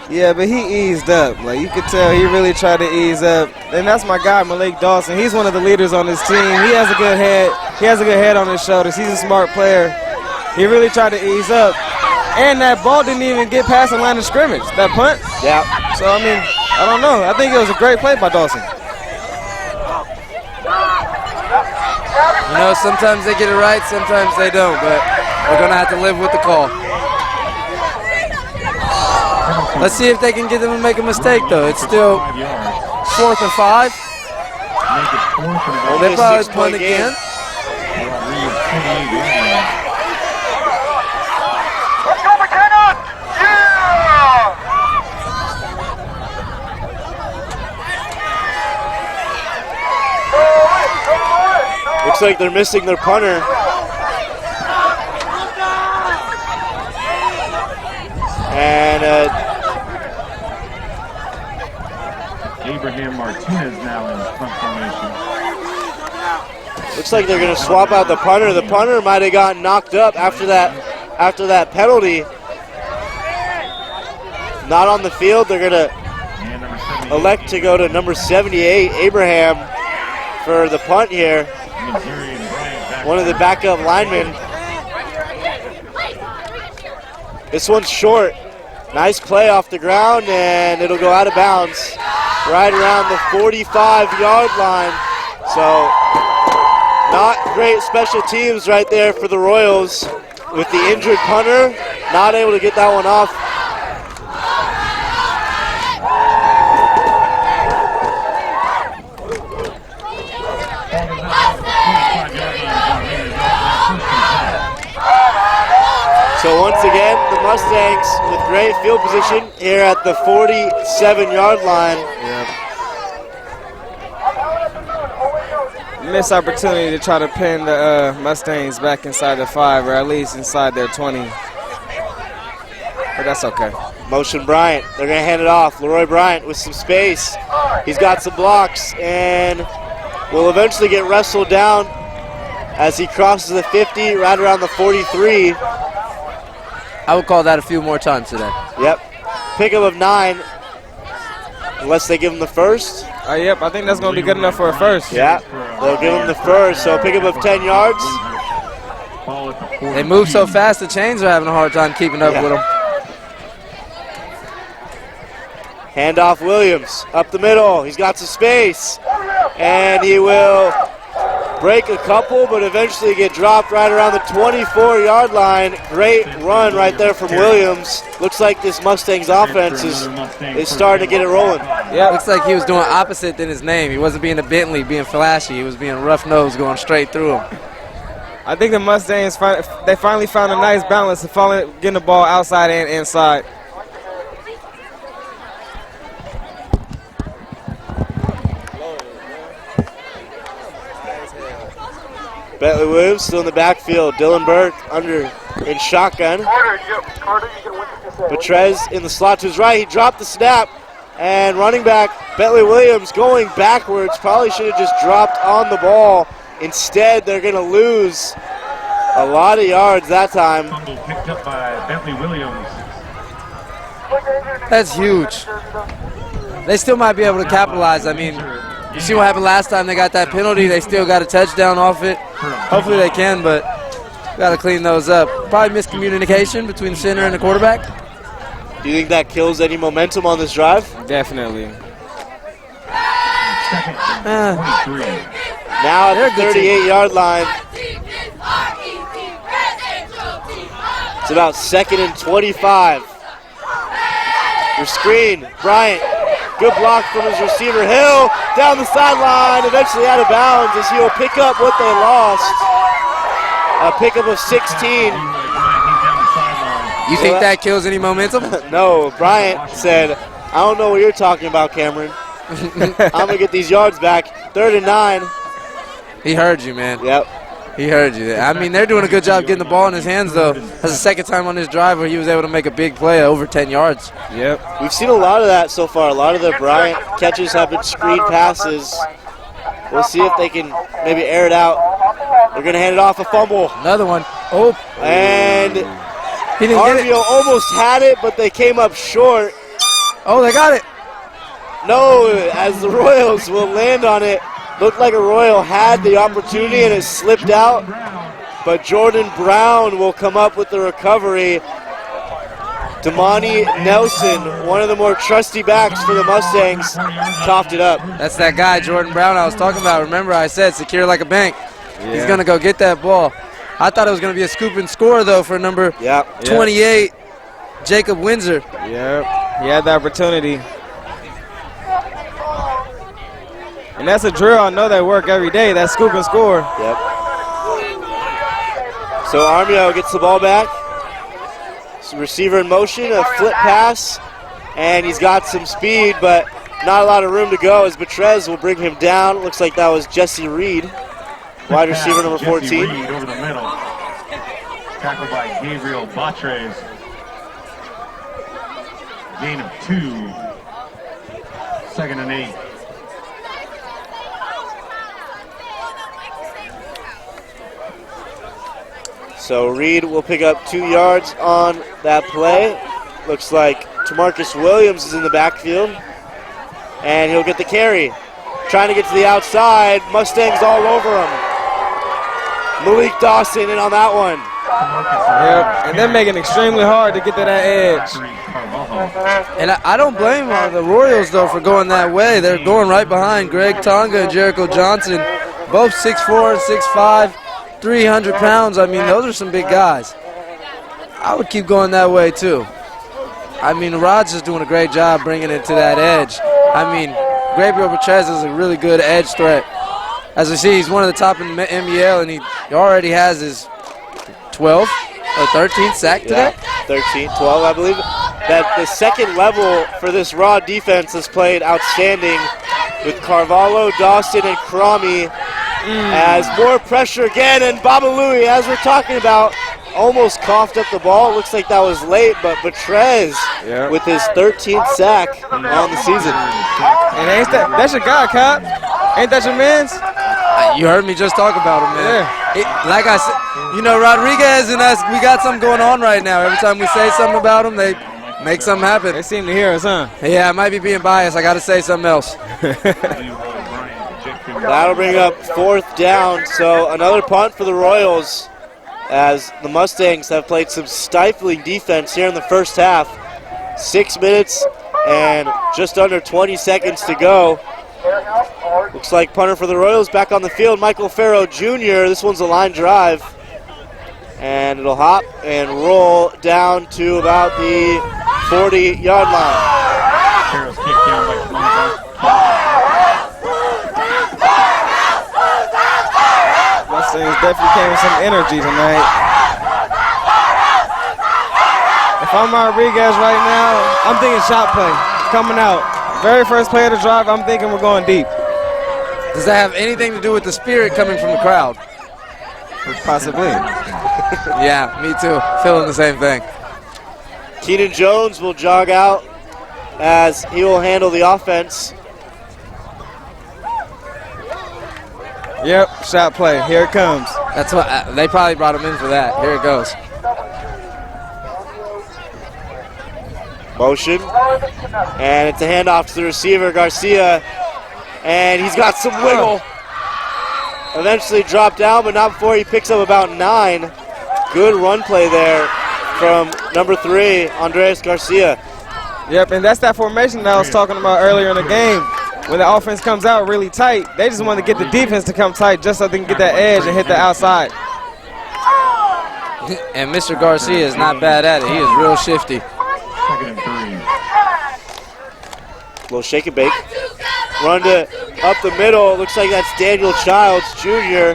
Yeah, but he eased up. Like, you could tell he really tried to ease up. And that's my guy, Malik Dawson. He's one of the leaders on this team. He has a good head. He has a good head on his shoulders. He's a smart player. He really tried to ease up. And that ball didn't even get past the line of scrimmage, that punt. Yeah. So, I mean, I don't know. I think it was a great play by Dawson. You know, sometimes they get it right, sometimes they don't, but we're going to have to live with the call. Let's see if they can get them to make a mistake, though. It's still 4th and 5. Well, they probably punt again. Looks like they're missing their punter. And Abraham Martinez now in punt formation. looks like they're going to swap out the punter. The punter might have gotten knocked up after that penalty. Not on the field. They're going to elect to go to number 78, Abraham, for the punt here. One of the backup linemen. This one's short. Nice play off the ground, and it'll go out of bounds right around the 45-yard line. So not great special teams right there for the Royals with the injured punter. Not able to get that one off. So once again, the Mustangs with great field position here at the 47-yard line. Missed opportunity to try to pin the Mustangs back inside the 5, or at least inside their 20. But that's okay. Motion Bryant. They're going to hand it off. Leroy Bryant with some space. He's got some blocks and will eventually get wrestled down as he crosses the 50, right around the 43. I would call that a few more times today. Yep. Pickup of 9, unless they give him the first. Yep, I think that's going to be good enough for a first. Yeah, they'll give him the first, so a pickup of 10 yards. They move so fast, the chains are having a hard time keeping up with them. Handoff Williams, up the middle. He's got some space, and he will break a couple, but eventually get dropped right around the 24-yard line. Great run right there from Williams. Looks like this Mustangs offense is starting to get it rolling. Yeah, looks like he was doing opposite than his name. He wasn't being a Bentley, being flashy. He was being rough-nosed, going straight through him. I think the Mustangs, they finally found a nice balance of getting the ball outside and inside. Bentley Williams still in the backfield. Dylan Burke under in shotgun. Petrez in the slot to his right. He dropped the snap. And running back Bentley Williams going backwards. Probably should have just dropped on the ball. Instead, they're going to lose a lot of yards that time. Fumble picked up by Bentley Williams. That's huge. They still might be able to capitalize. I mean, you see what happened last time they got that penalty. They still got a touchdown off it. Hopefully they can, but got to clean those up. Probably miscommunication between the center and the quarterback. Do you think that kills any momentum on this drive? Definitely. Now at the 38-yard line. It's about 2nd and 25. Your screen, Bryant. Good block from his receiver, Hill, down the sideline, eventually out of bounds as he will pick up what they lost. A pickup of 16. You think that kills any momentum? No, Bryant said, I don't know what you're talking about, Cameron. I'm going to get these yards back. 3rd and 9. He heard you, man. Yep. He heard you. I mean, they're doing a good job getting the ball in his hands, though. That's the second time on this drive where he was able to make a big play over 10 yards. Yep. We've seen a lot of that so far. A lot of the Bryant catches have been screen passes. We'll see if they can maybe air it out. They're going to hand it off, a fumble. Another one. Oh. And he didn't get it. Armijo almost had it, but they came up short. Oh, they got it. No, as the Royals will land on it. Looked like a Royal had the opportunity and it slipped out, but Jordan Brown will come up with the recovery. Damani Nelson, one of the more trusty backs for the Mustangs, coughed it up. That's that guy, Jordan Brown, I was talking about. Remember, I said secure like a bank. Yeah. He's going to go get that ball. I thought it was going to be a scoop and score, though, for number 28, Jacob Windsor. Yep, he had the opportunity. And that's a drill I know they work every day, that scoop and score. Yep. So Armijo gets the ball back. Some receiver in motion, a flip pass, and he's got some speed, but not a lot of room to go as Betrez will bring him down. Looks like that was Jesse Reed, wide receiver number 14. Jesse Reed over the middle. Tackled by Gabriel Batres. Gain of 2. 2nd and 8. So Reed will pick up 2 yards on that play. Looks like Tamarcus Williams is in the backfield. And he'll get the carry. Trying to get to the outside. Mustangs all over him. Malik Dawson in on that one. Yep, and they're making it extremely hard to get to that edge. And I don't blame the Royals, though, for going that way. They're going right behind Greg Tonga and Jericho Johnson, both 6'4" and 6'5". 300 pounds, I mean, those are some big guys. I would keep going that way, too. I mean, Rod's just doing a great job bringing it to that edge. I mean, Gabriel Betrez is a really good edge threat. As we see, he's one of the top in the NBL, and he already has his 12th or 13th sack today. 13, 12, I believe. That the second level for this Rod defense has played outstanding with Carvalho, Dawson, and Cromie. As more pressure again, and Babalui, as we're talking about, almost coughed up the ball. It looks like that was late, but Betrez with his 13th sack on the season. And that's your guy, Cap. Ain't that your man's? You heard me just talk about him, man. Yeah. Like I said, you know, Rodriguez and us, we got something going on right now. Every time we say something about him, they make something happen. They seem to hear us, huh? Yeah, I might be being biased. I got to say something else. That'll bring up 4th down, so another punt for the Royals as the Mustangs have played some stifling defense here in the first half. 6 minutes and just under 20 seconds to go. Looks like punter for the Royals back on the field, Michael Farrow Jr. This one's a line drive. And it'll hop and roll down to about the 40-yard line. Farrow's kicked down by Mustangs definitely came with some energy tonight. If I'm Rodriguez right now, I'm thinking shot play coming out. Very first play of the drive, I'm thinking we're going deep. Does that have anything to do with the spirit coming from the crowd? Possibly. Yeah, me too. Feeling the same thing. Keenan Jones will jog out as he will handle the offense. Yep, shot play. Here it comes. That's what they probably brought him in for that. Here it goes. Motion. And it's a handoff to the receiver, Garcia. And he's got some wiggle. Eventually dropped down, but not before he picks up about 9. Good run play there from number 3, Andres Garcia. Yep, and that's that formation that I was talking about earlier in the game. When the offense comes out really tight, they just want to get the defense to come tight just so they can get that edge and hit the outside. And Mr. Garcia is not bad at it. He is real shifty. 2nd and 3. Little shake and bake. Run to up the middle. Looks like that's Daniel Childs Jr.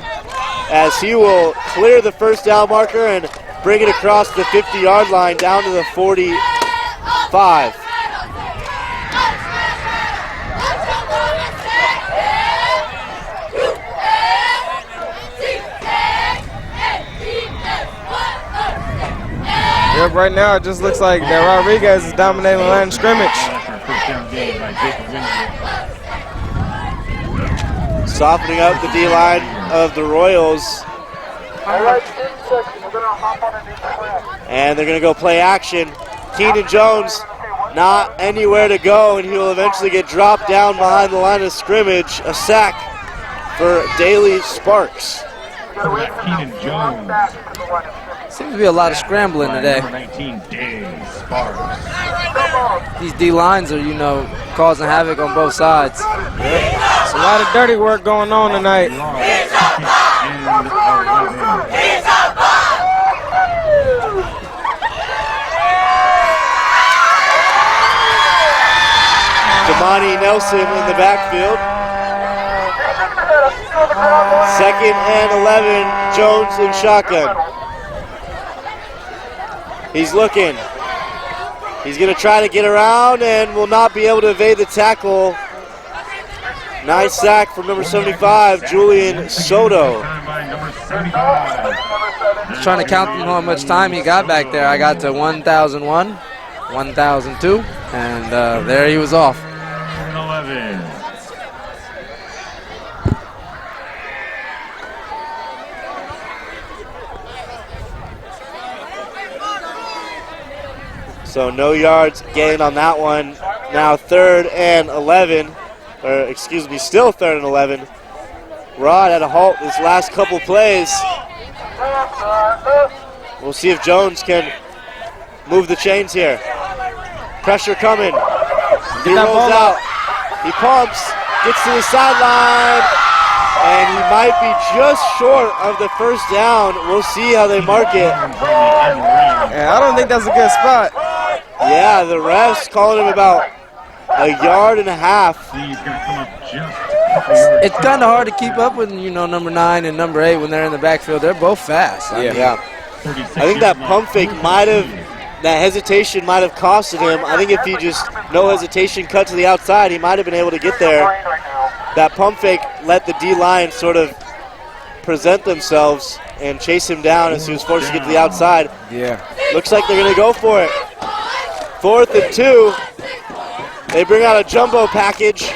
as he will clear the first down marker and bring it across the 50-yard line down to the 45. Yep, right now it just looks like that Rodriguez is dominating the line of scrimmage. First down gain by Jacob Windsor. Softening up the D-line of the Royals. And they're going to go play action. Keenan Jones not anywhere to go, and he will eventually get dropped down behind the line of scrimmage. A sack for Daley Sparks. Keenan Jones. Seems to be a lot of scrambling today. Number 19, Dave Sparks. These D-lines are, you know, causing havoc on both sides. It's a lot of dirty work going on tonight. Damani Nelson in the backfield. 2nd and 11, Jones in shotgun. He's looking. He's going to try to get around and will not be able to evade the tackle. Nice sack from number 75, Julian Soto. Just trying to count how much time he got back there. I got to 1,001, 1,002, and there he was off. 11. So no yards gained on that one. Now 3rd and 11, or excuse me, still 3rd and 11. Rod at a halt this last couple plays. We'll see if Jones can move the chains here. Pressure coming. He rolls out. He pumps, gets to the sideline, and he might be just short of the first down. We'll see how they mark it. Yeah, I don't think that's a good spot. Yeah, the refs calling him about a yard and a half. He's going to come up just a couple yards. It's kind of hard to keep up with, you know, number 9 and number 8 when they're in the backfield. They're both fast. Yeah. I think that pump fake might have, that hesitation might have costed him. I think if he just, no hesitation, cut to the outside, he might have been able to get there. That pump fake let the D-line sort of present themselves and chase him down as he was forced to get to the outside. Yeah. Looks like they're going to go for it. 4th and 2. They bring out a jumbo package.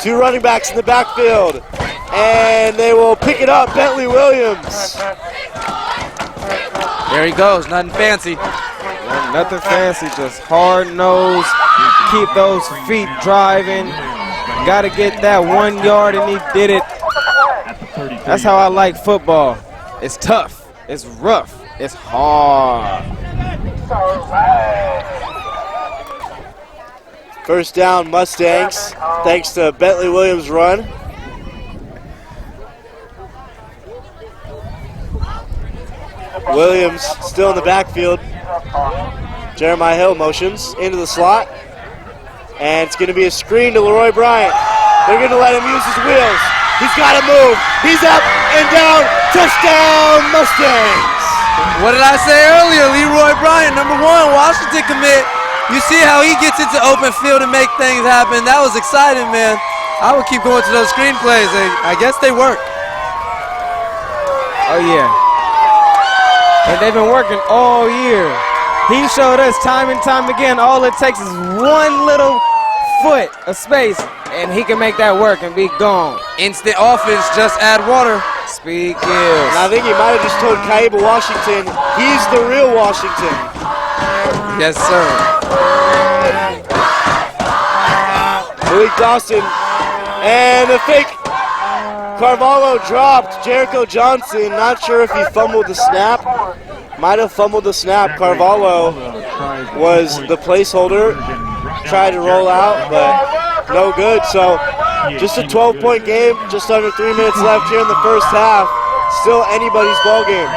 2 running backs in the backfield. And they will pick it up, Bentley Williams. There he goes, nothing fancy. Nothing fancy, just hard nose. Keep those feet driving. Got to get that 1 yard, and he did it. That's how I like football. It's tough. It's rough. It's hard. First down, Mustangs, thanks to Bentley Williams' run. Williams still in the backfield. Jeremiah Hill motions into the slot. And it's going to be a screen to Leroy Bryant. They're going to let him use his wheels. He's got to move. He's up and down. Touchdown, Mustangs. What did I say earlier? Leroy Bryant, number 1, Washington commit. You see how he gets into open field and make things happen. That was exciting, man. I would keep going to those screenplays. I guess they work. Oh, yeah. And they've been working all year. He showed us time and time again, all it takes is one little foot of space, and he can make that work and be gone. Instant offense, just add water. Speed kills. And I think he might have just told Kaiba Washington, he's the real Washington. Yes, sir. Malik Dawson, and the fake. Carvalho dropped. Jericho Johnson, not sure if he fumbled the snap. Might have fumbled the snap. Carvalho was the placeholder. Tried to roll out, but no good. So just a 12-point game, just under 3 minutes left here in the first half. Still anybody's ball game.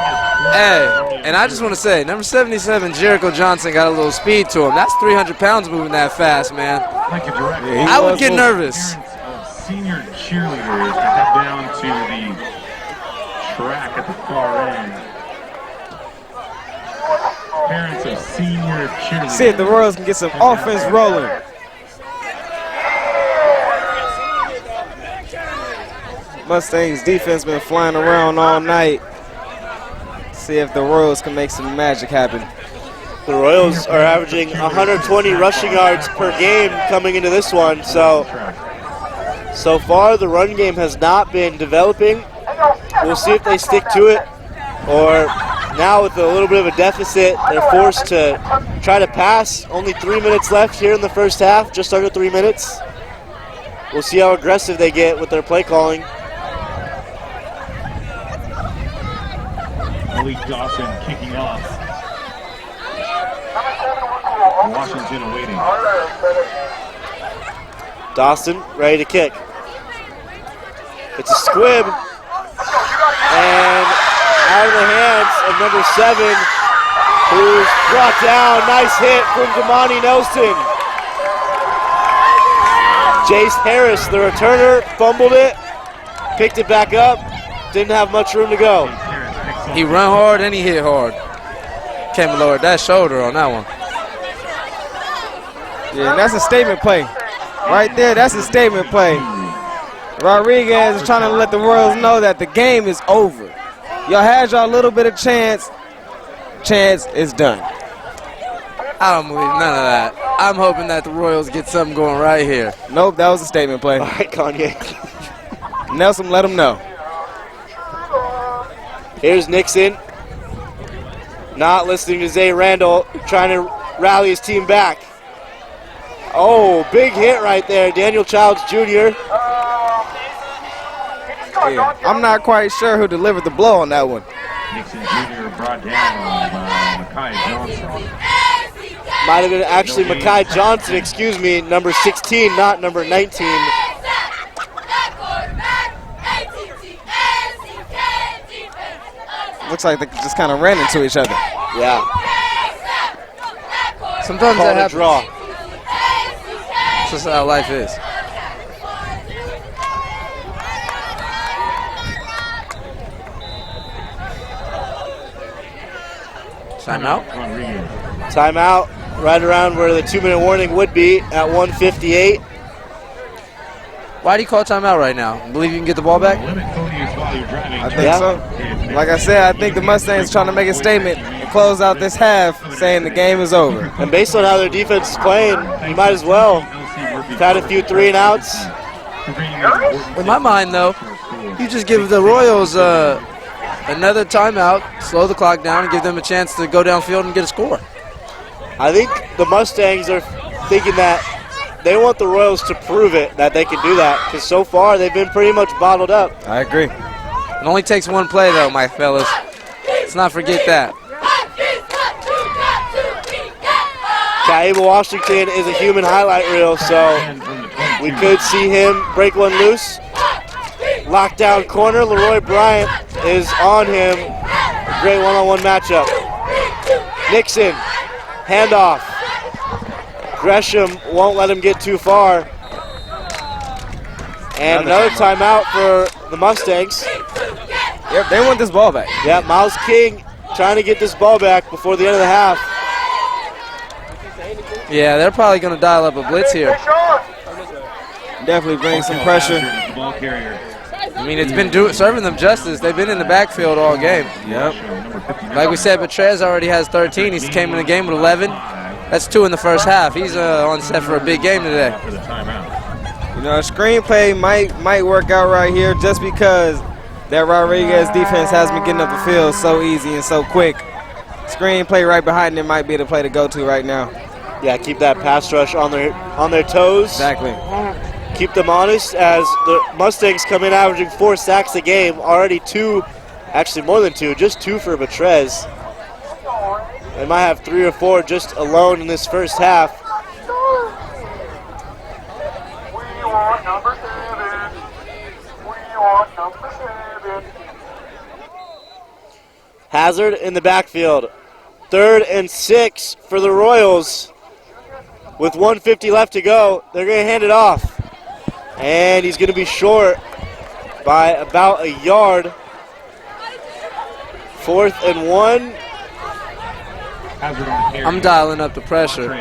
Hey, and I just want to say, number 77, Jericho Johnson, got a little speed to him. That's 300 pounds moving that fast, man. I would get nervous. Senior cheerleaders to head down to the track at the far end. Parents of senior cheerleaders. See if the Royals can get some offense rolling. Mustangs defense been flying around all night. See if the Royals can make some magic happen. The Royals are averaging 120 rushing yards per game coming into this one. So far the run game has not been developing. We'll see if they stick to it, or now with a little bit of a deficit, they're forced to try to pass. Only 3 minutes left here in the first half, just under 3 minutes. We'll see how aggressive they get with their play calling. Malik Dawson kicking off. Washington awaiting. Dawson ready to kick. It's a squib. And out of the hands of number 7, who's brought down. Nice hit from Damani Nelson. Jace Harris, the returner, fumbled it, picked it back up, didn't have much room to go. He run hard and he hit hard. Can't lower that shoulder on that one. Yeah, that's a statement play. Right there, that's a statement play. Rodriguez is trying to let the Royals know that the game is over. Y'all had y'all little bit of chance. Chance is done. I don't believe none of that. I'm hoping that the Royals get something going right here. Nope, that was a statement play. All right, Kanye. Nelson, let him know. Here's Nixon. Not listening to Zay Randall, trying to rally his team back. Oh, big hit right there, Daniel Childs Jr. Yeah, I'm not quite sure who delivered the blow on that one. Nixon Jr. brought down by Mekhi Johnson. Might have been actually Mekhi Johnson, excuse me, number 16, not number 19. Looks like they just kind of ran into each other. Yeah. Sometimes Call that it a happens. draw. That's just how life is. Timeout. Timeout, right around where the 2-minute warning would be at 1:58. Why do you call timeout right now? Believe you can get the ball back? I think so. Like I said, I think the Mustangs are trying to make a statement and close out this half saying the game is over. And based on how their defense is playing, you might as well. You've had a few 3-and-outs. In my mind, though, you just give the Royals another timeout, slow the clock down, and give them a chance to go downfield and get a score. I think the Mustangs are thinking that they want the Royals to prove it, that they can do that, because so far they've been pretty much bottled up. I agree. It only takes one play, though, my fellas. Let's not forget that. Kaeba Washington is a human highlight reel, so we could see him break one loose. Lockdown corner, Leroy Bryant is on him. A great one-on-one matchup. Nixon, handoff. Gresham won't let him get too far. And another timeout for the Mustangs. Yep, they want this ball back. Yeah, Miles King trying to get this ball back before the end of the half. Yeah, they're probably going to dial up a blitz here. Definitely bring some pressure. I mean, it's been serving them justice. They've been in the backfield all game. Yep. Like we said, Betrez already has 13. He came in the game with 11. That's 2 in the first half. He's on set for a big game today. You know, a screenplay might work out right here just because that Rodriguez defense has been getting up the field so easy and so quick. Screenplay right behind them might be the play to go to right now. Yeah, keep that pass rush on their toes. Exactly. Keep them honest as the Mustangs come in averaging 4 sacks a game. Already 2, actually more than 2, just 2 for Betrez. They might have 3 or 4 just alone in this first half. Hazard in the backfield. 3rd and 6 for the Royals. With 1:50 left to go, they're going to hand it off. And he's going to be short by about a yard. 4th and 1. I'm dialing up the pressure.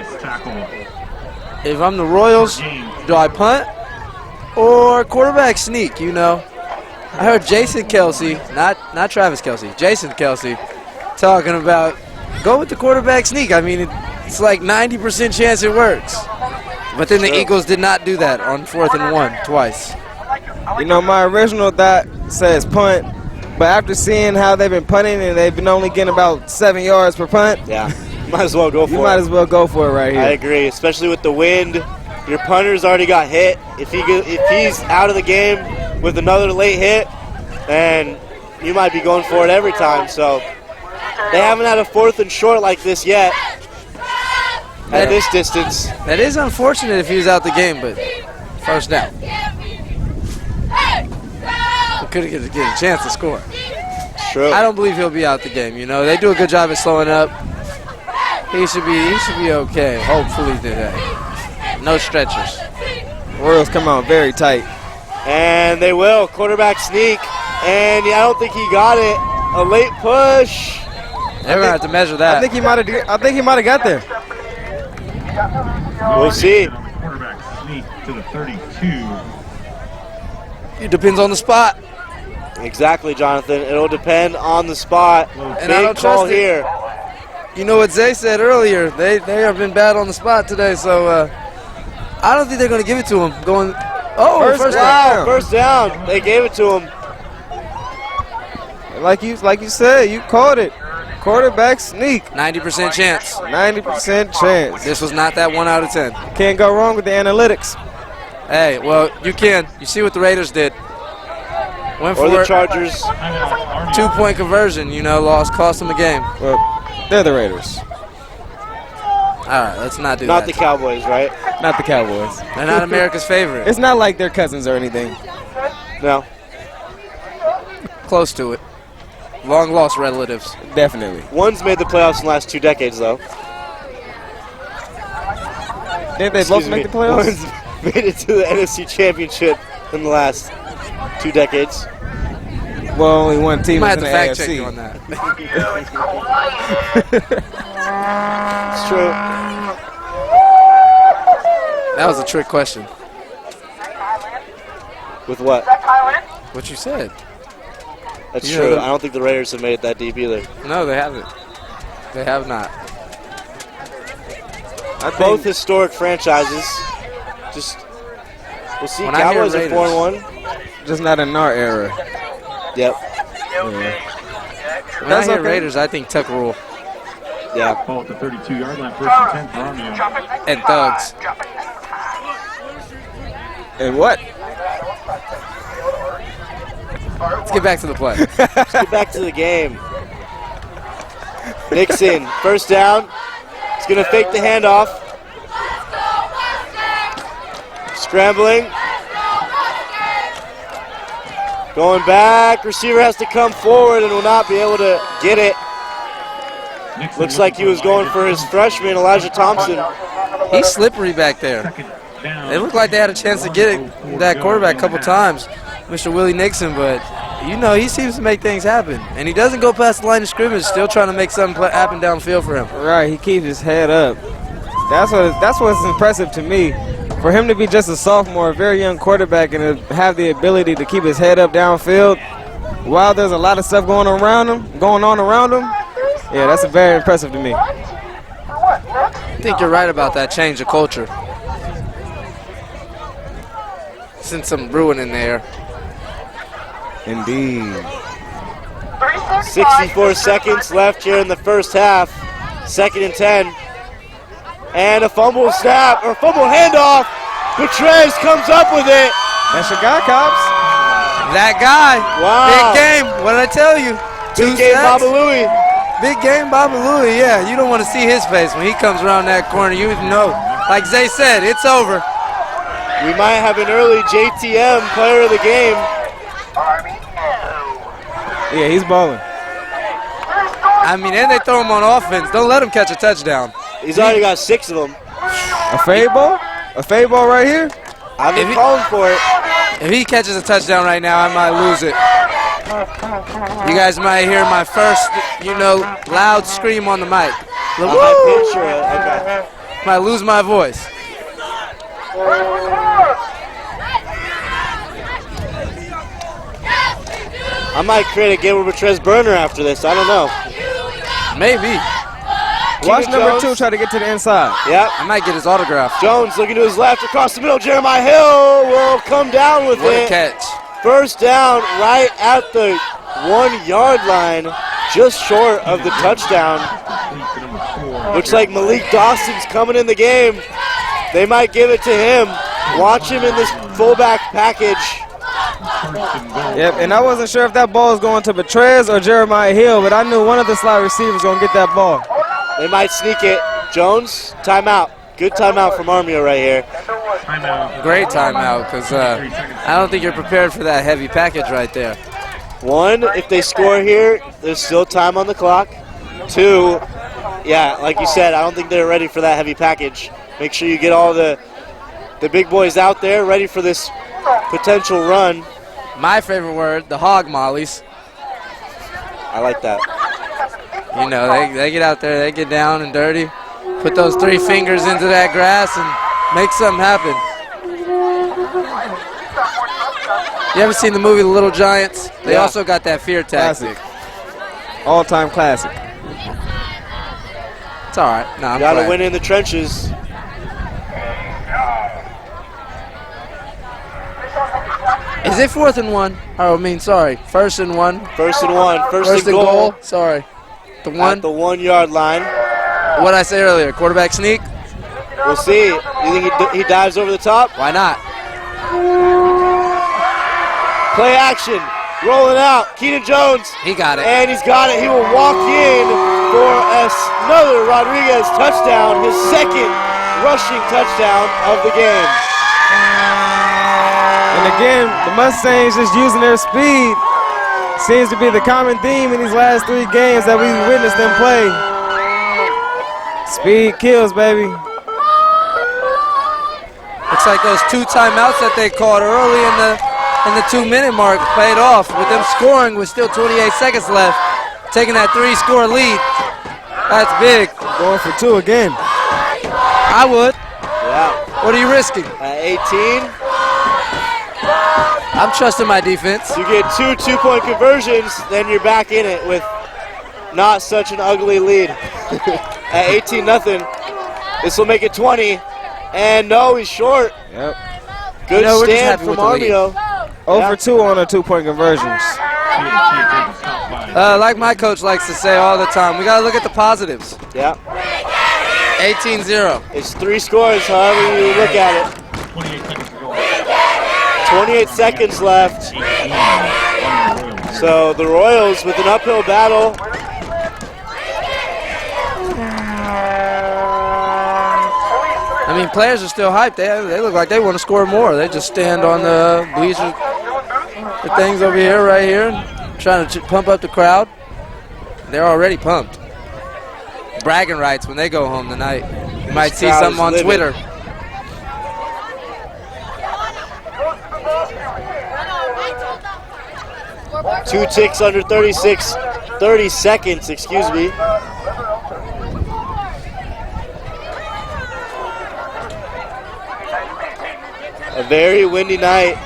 If I'm the Royals, do I punt or quarterback sneak, you know? I heard Jason Kelsey, not Travis Kelsey, Jason Kelsey, talking about go with the quarterback sneak. I mean, it's like 90% chance it works. But then the Eagles did not do that on 4th and 1 twice. You know, my original thought says punt, but after seeing how they've been punting and they've been only getting about 7 yards per punt, yeah, might as well go for it. You might as well go for it right here. I agree, especially with the wind. Your punter's already got hit. If he's out of the game with another late hit, then you might be going for it every time. So they haven't had a 4th and short like this yet at this distance. That is unfortunate if he was out the game, but first down. We could get a chance to score. True. I don't believe he'll be out the game. You know, they do a good job at slowing up. He should be okay. Hopefully today. No stretchers. Royals come out very tight. And they will. Quarterback sneak. And I don't think he got it. A late push. They're going to have to measure that. I think he might have got there. We'll see. Quarterback sneak to the 32. It depends on the spot. Exactly, Jonathan. It'll depend on the spot. And I don't call trust here. You know what Zay said earlier. They have been bad on the spot today, so I don't think they're going to give it to him. First down. First down. They gave it to him. Like you said, you called it. Quarterback sneak. 90% chance. 90% chance. This was not that 1 out of 10. Can't go wrong with the analytics. Hey, well, you can. You see what the Raiders did. Went Or for the it. Chargers. 2-point conversion, cost them a game. Well, they're the Raiders. All right, let's not do that. Not the Cowboys, right? Not the Cowboys. They're not America's favorite. It's not like they're cousins or anything. No. Close to it. Long-lost relatives. Definitely. One's made the playoffs in the last 2 decades, though. Didn't they both make the playoffs? One's made it to the NFC Championship in the last 2 decades. Well, only one team You might is have in to the fact check AFC. you on that. It's true. That was a trick question. With what? What you said. That's Yeah, true. I don't think the Raiders have made it that deep either. No, they haven't. They have not. Both historic franchises. Just we'll see. When I hear Cowboys are Raiders- 4-1. Just not in our era. Yep. When That's I hear okay. Raiders, I think Tuck Rule Yeah. Ball at the 32-yard line, first and 10 for Armijo. and Thugs. And what? Let's get back to the play. Let's get back to the game. Nixon, first down. He's going to fake the handoff. Scrambling. Going back. Receiver has to come forward and will not be able to get it. Nixon Looks like he was going for his freshman, Elijah Thompson. He's slippery back there. Second down. It looked like they had a chance to get it, that quarterback a couple times, Mr. Willie Nixon, but you know, he seems to make things happen. And he doesn't go past the line of scrimmage, still trying to make something happen downfield for him. Right, he keeps his head up. That's what's impressive to me. For him to be just a sophomore, a very young quarterback, and to have the ability to keep his head up downfield while there's a lot of stuff going on around him, yeah, that's very impressive to me. I think you're right about that change of culture. Since some brewing in there. Indeed. 64 seconds left here in the first half. 2nd and 10. And a fumble snap, or fumble handoff. Petrez comes up with it. That's your guy, Cops. That guy. Wow. Big game. What did I tell you? Big game, Baba Louie. Big game, Baba Louie. Yeah, you don't want to see his face when he comes around that corner. You know, like Zay said, it's over. We might have an early JTM player of the game. Yeah, he's balling. I mean, and they throw him on offense. Don't let him catch a touchdown. He's already got 6 of them. A fade ball? A fade ball right here? I've been calling for it. If he catches a touchdown right now, I might lose it. You guys might hear my first, loud scream on the mic. I picture it. Okay. Might lose my voice. I might create a Gabriel Petrez burner after this. I don't know. Maybe. Watch Keegan number Jones. 2 try to get to the inside. Yep. I might get his autograph. Jones looking to his left across the middle. Jeremiah Hill will come down with What a it. catch. First down right at the 1-yard line, just short of the touchdown. Looks like Malik Dawson's coming in the game. They might give it to him. Watch him in this fullback package. Yep, and I wasn't sure if that ball was going to Petrez or Jeremiah Hill, but I knew one of the slot receivers was going to get that ball. They might sneak it. Jones, timeout. Good timeout from Armijo right here. Timeout. Great timeout, because I don't think you're prepared for that heavy package right there. 1, if they score here, there's still time on the clock. 2, yeah, like you said, I don't think they're ready for that heavy package. Make sure you get all the big boys out there ready for this potential run. My favorite word, the hog mollies. I like that. You know, they get out there, they get down and dirty, put those 3 fingers into that grass and make something happen. You ever seen the movie The Little Giants? They Yeah. also got that fear tactic. All-time classic. It's all right. No, I'm Got to glad. win in the trenches. Is it 4th and 1? Oh, I mean, sorry. 1st and 1. 1st and 1. First First and and goal. Sorry. The At 1. the 1-yard line. What did I say earlier? Quarterback sneak? We'll see. You think he dives over the top? Why not? Play action. Rolling out. Keenan Jones. He got it. And he's got it. He will walk in for another Rodriguez touchdown. His 2nd rushing touchdown of the game. And again, the Mustangs just using their speed seems to be the common theme in these last 3 games that we've witnessed them play. Speed kills, baby. Looks like those 2 timeouts that they called early in the 2-minute mark paid off. With them scoring with still 28 seconds left, taking that 3-score lead. That's big. Going for 2 again. I would. Yeah. What are you risking? At 18. I'm trusting my defense. You get 2 two-point conversions, then you're back in it with not such an ugly lead. At 18-0, this will make it 20. And no, he's short. Yep. Good No, we're just stand happy from with the lead. Armijo. 0 for 2 on the two-point conversions. Like my coach likes to say all the time, we got to look at the positives. Yeah. 18-0. It's 3 scores, however you look at it. 28 seconds left. So the Royals with an uphill battle. I mean, players are still hyped. They look like they want to score more. They just stand on the bleachers, the things over here, right here, trying to pump up the crowd. They're already pumped. Bragging rights when they go home tonight. You might see crowd something is on livid. Twitter. Two ticks under 30 seconds, excuse me. A very windy night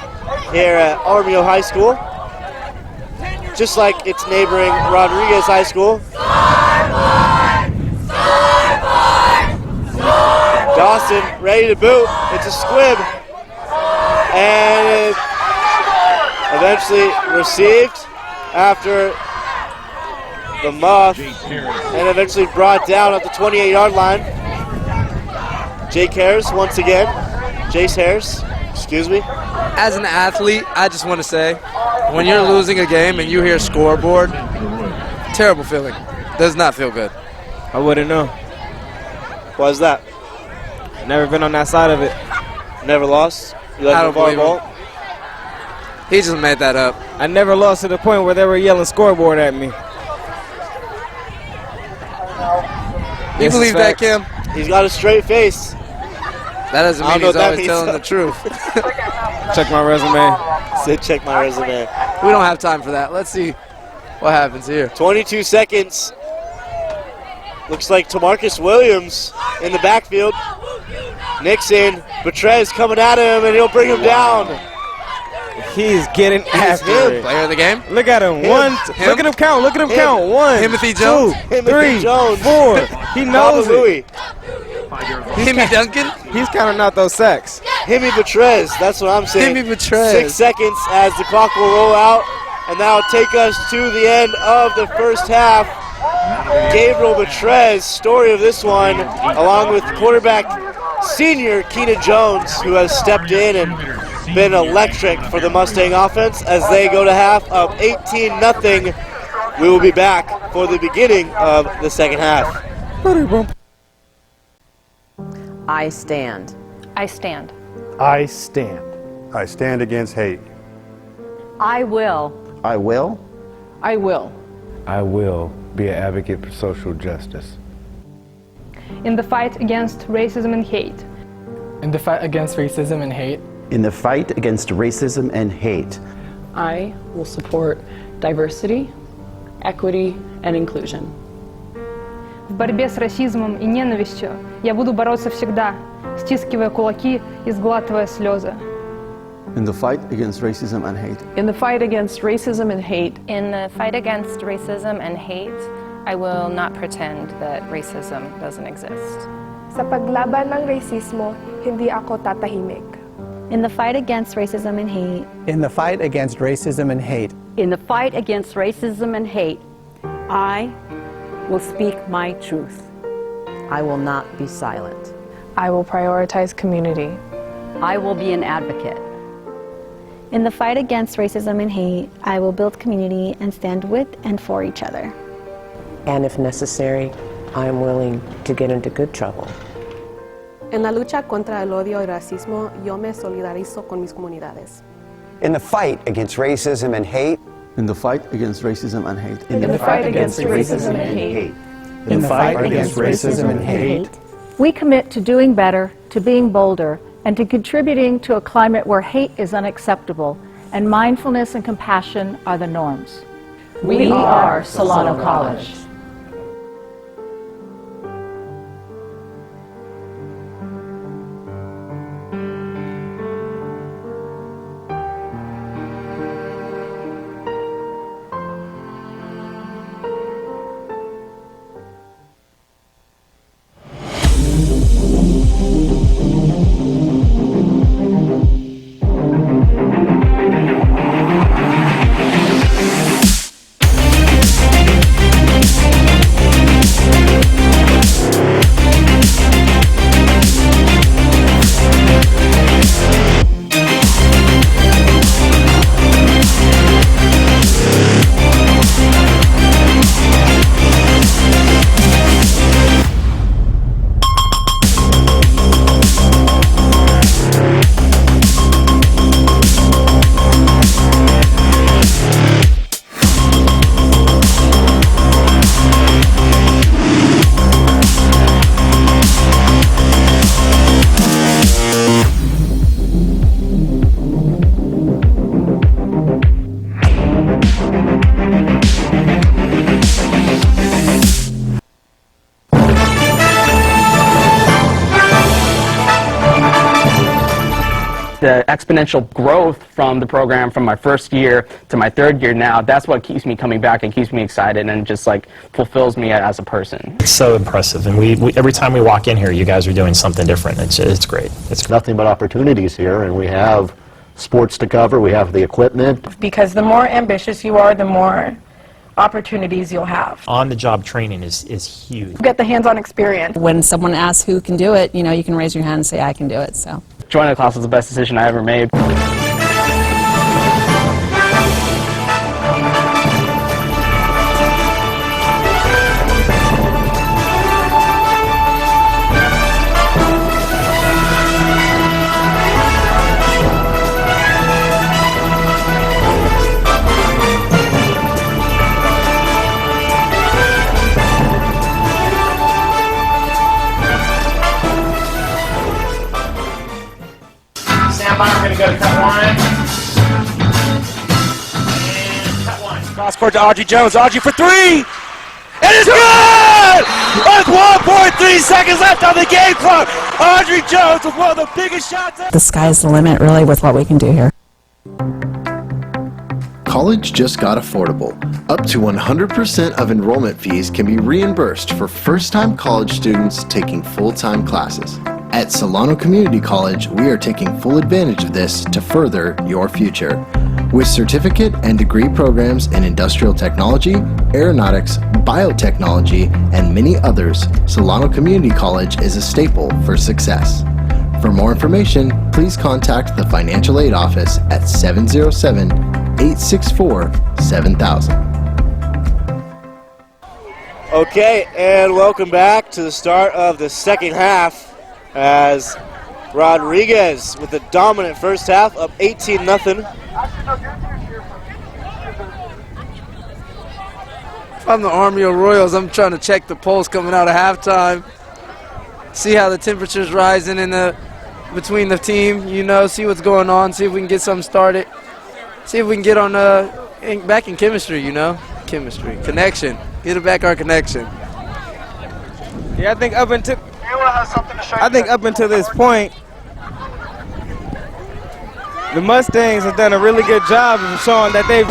here at Armijo High School. Just like its neighboring Rodriguez High School. Dawson ready to boot. It's a squib. And eventually received after the muff and eventually brought down at the 28-yard line. Jake Harris once again. Jace Harris, excuse me. As an athlete, I just want to say, when you're losing a game and you hear scoreboard, terrible feeling. Does not feel good. I wouldn't know. Why is that? Never been on that side of it. Never lost? You I like don't the believe ball? him. He just made that up. I never lost to the point where they were yelling scoreboard at me. You This is believe that, facts. Kim? He's got a straight face. That doesn't I mean don't know he's what that always means. telling the truth. Check my resume. Sid, check my resume. We don't have time for that. Let's see what happens here. 22 seconds. Looks like Tamarcus Williams in the backfield. Nixon, Betrez coming at him, and he'll bring him down. He's getting after him. it. Player of the game? Look at him. Him. Look at him count. Look at him Him. count. 1, Timothy Jones? 2, Timothy 3, Jones. 4. He knows Baba it. Louie. Timmy Duncan? He's counting out those sacks. Himmy Betrez, that's what I'm saying. Timmy Betrez. 6 seconds as the clock will roll out, and that'll take us to the end of the first half. Gabriel Betrez, story of this one, along with quarterback senior Keenan Jones, who has stepped in and been electric for the Mustang offense as they go to half of 18-0. We will be back for the beginning of the second half. I stand. I stand. I stand. I stand against hate. I will. I will. I will. I will be an advocate for social justice. In the fight against racism and hate. In the fight against racism and hate. In the fight against racism and hate. I will support diversity, equity, and inclusion. В борьбе с расизмом и ненавистью я буду бороться всегда, стискивая кулаки и сглатывая слезы. In the fight against racism and hate. In the fight against racism and hate. In the fight against racism and hate, I will not pretend that racism doesn't exist. Sa paglaban ng rasismo, hindi ako tatahimik. In the fight against racism and hate. In the fight against racism and hate. In the fight against racism and hate, I will speak my truth. I will not be silent. I will prioritize community. I will be an advocate. In the fight against racism and hate, I will build community and stand with and for each other. And if necessary, I am willing to get into good trouble. En la lucha contra el odio y racismo, yo me solidarizo con mis comunidades. In the fight against racism and hate. In the fight against racism and hate. In the fight against racism and hate. In the fight against racism and hate. We commit to doing better, to being bolder, and to contributing to a climate where hate is unacceptable and mindfulness and compassion are the norms. We are Solano College. exponential growth from the program from my first year to my third year now, that's what keeps me coming back and keeps me excited and just like fulfills me as a person. It's so impressive, and we every time we walk in here, you guys are doing something different. It's great. It's nothing but opportunities here, and we have sports to cover, we have the equipment. Because the more ambitious you are, the more opportunities you'll have. On-the-job training is huge. Get the hands-on experience. When someone asks who can do it, you know, you can raise your hand and say, I can do it. So joining the class was the best decision I ever made. I'm going to go to cut one. And cut one. Cross court to Audrey Jones. Audrey for three. It is good! With 1.3 seconds left on the game clock. Audrey Jones with one of the biggest shots ever. the sky's the limit, really, with what we can do here. College just got affordable. Up to 100% of enrollment fees can be reimbursed for first-time college students taking full-time classes. At Solano Community College, we are taking full advantage of this to further your future. With certificate and degree programs in industrial technology, aeronautics, biotechnology, and many others, Solano Community College is a staple for success. For more information, please contact the Financial Aid Office at 707-864-7000. Okay, and welcome back to the start of the second half as Rodriguez with a dominant first half, up 18-0. If I'm the Armijo Royals, I'm trying to check the pulse coming out of halftime, see how the temperature's rising in between the team, you know, see what's going on, see if we can get something started, see if we can get on back in chemistry, you know, connection, get it back our connection. Yeah, I think up until this point, the Mustangs have done a really good job of showing that they've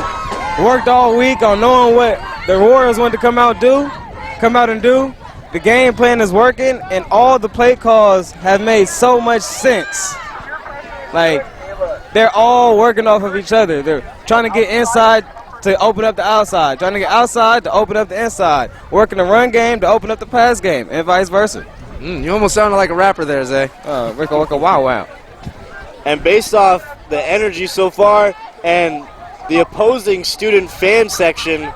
worked all week on knowing what the Royals want to come out and do. The game plan is working, and all the play calls have made so much sense. Like, they're all working off of each other. They're trying to get inside to open up the outside, trying to get outside to open up the inside, working the run game to open up the pass game, and vice versa. You almost sounded like a rapper there, Zay. Wicca wow wow. And based off the energy so far and the opposing student fan section,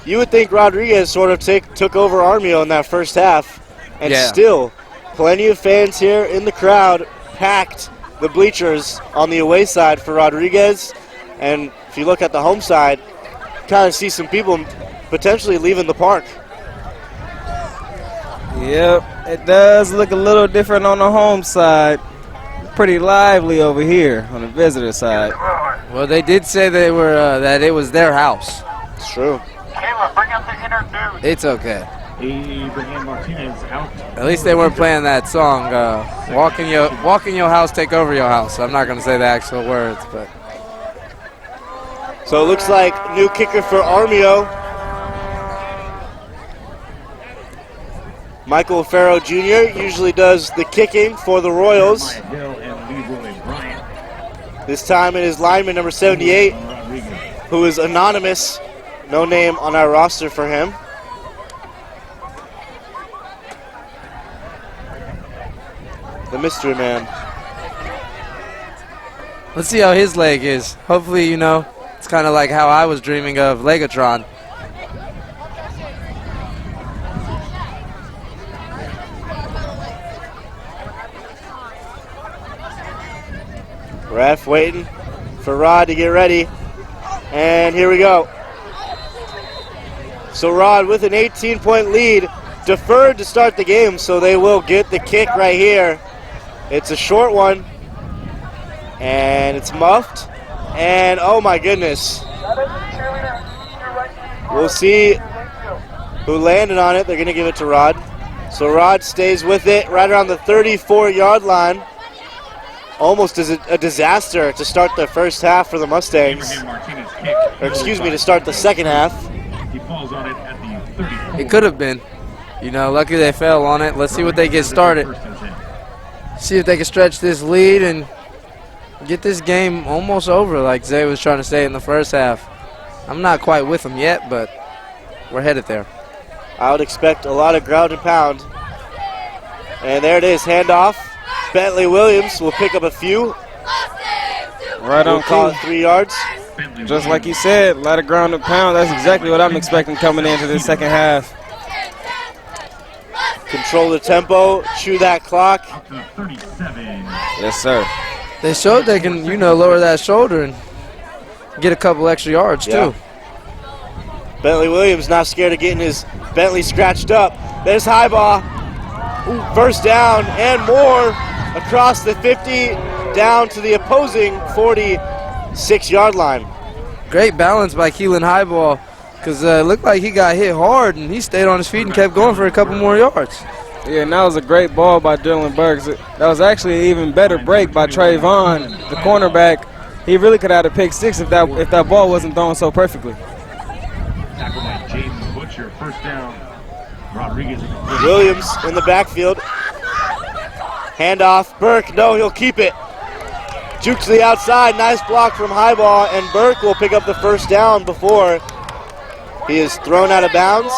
you would think Rodriguez sort of took over Armijo in that first half. And still, plenty of fans here in the crowd, packed the bleachers on the away side for Rodriguez. And if you look at the home side, kind of see some people potentially leaving the park. Yep, it does look a little different on the home side. Pretty lively over here on the visitor side. Well, they did say they were that it was their house. It's true. Kayla, bring up the inner It's okay. Abraham Martinez out. At least they weren't playing that song, walk in your house, take over your house. I'm not going to say the actual words, but. So it looks like new kicker for Armijo. Michael Farrow Jr. usually does the kicking for the Royals. This time it is lineman number 78, who is anonymous. No name on our roster for him. The mystery man. Let's see how his leg is. Hopefully, you know, it's kind of like how I was dreaming of Legatron. Ref waiting for Rod to get ready. And here we go. So Rod with an 18-point lead, deferred to start the game, so they will get the kick right here. It's a short one, and it's muffed. And oh my goodness. We'll see who landed on it. They're going to give it to Rod. So Rod stays with it right around the 34-yard line. almost a disaster to start the first half for the Mustangs. Or excuse me, to start the second half. He falls on it at the 34. It could have been. You know, lucky they fell on it. Let's see what they get started. See if they can stretch this lead and get this game almost over, like Zay was trying to say in the first half. I'm not quite with them yet, but we're headed there. I would expect a lot of ground and pound. And there it is, handoff. Bentley Williams will pick up a few. Right on, we'll call it 3 yards. Just like you said, a lot of ground and pound. That's exactly what I'm expecting coming into this second half. Control the tempo, chew that clock. Yes, sir. They showed they can, you know, lower that shoulder and get a couple extra yards, too. Bentley Williams not scared of getting his Bentley scratched up. There's high ball. First down and more across the 50 down to the opposing 46-yard line. Great balance by Keelan Highball, because it looked like he got hit hard and he stayed on his feet and kept going for a couple more yards. Yeah, and that was a great ball by Dylan Burks. That was actually an even better break by Trayvon, the cornerback. He really could have had a pick six if that ball wasn't thrown so perfectly. Tackle by Jaden Butcher, first down. Rodriguez Williams in the backfield. Handoff, Burke, no, he'll keep it. Juke to the outside, nice block from Highball, and Burke will pick up the first down before he is thrown out of bounds.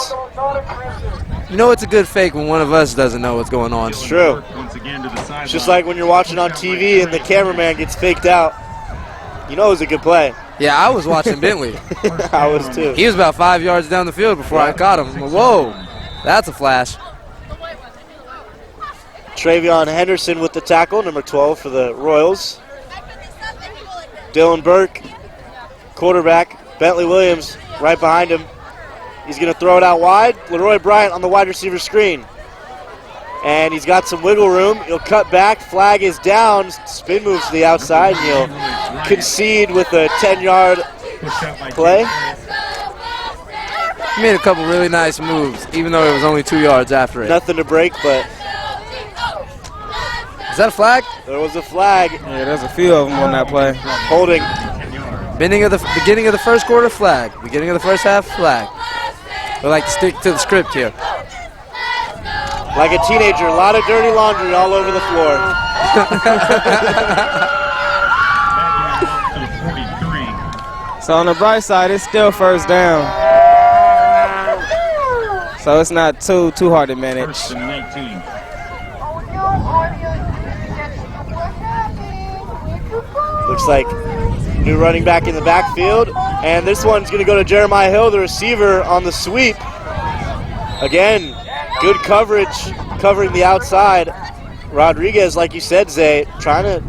You know it's a good fake when one of us doesn't know what's going on. It's true. It's just like when you're watching on TV and the cameraman gets faked out. You know it was a good play. Yeah, I was watching Bentley. I was too. He was about 5 yards down the field before I caught him. Whoa, that's a flash. Travion Henderson with the tackle, number 12 for the Royals. Dylan Burke, quarterback. Bentley Williams right behind him. He's going to throw it out wide. Leroy Bryant on the wide receiver screen. And he's got some wiggle room. He'll cut back. Flag is down. Spin moves to the outside, and he'll concede with a 10-yard play. He made a couple really nice moves, even though it was only 2 yards after it. Nothing to break, but... Is that a flag? There was a flag. Yeah, there's a few of them on that play. Holding. Beginning of the first quarter, flag. Beginning of the first half, flag. We like to stick to the script here. Like a teenager, a lot of dirty laundry all over the floor. So on the bright side, it's still first down. So it's not too hard to manage. First and 19. Looks like new running back in the backfield. And this one's going to go to Jeremiah Hill, the receiver, on the sweep. Again, good coverage, covering the outside. Rodriguez, like you said, Zay, trying to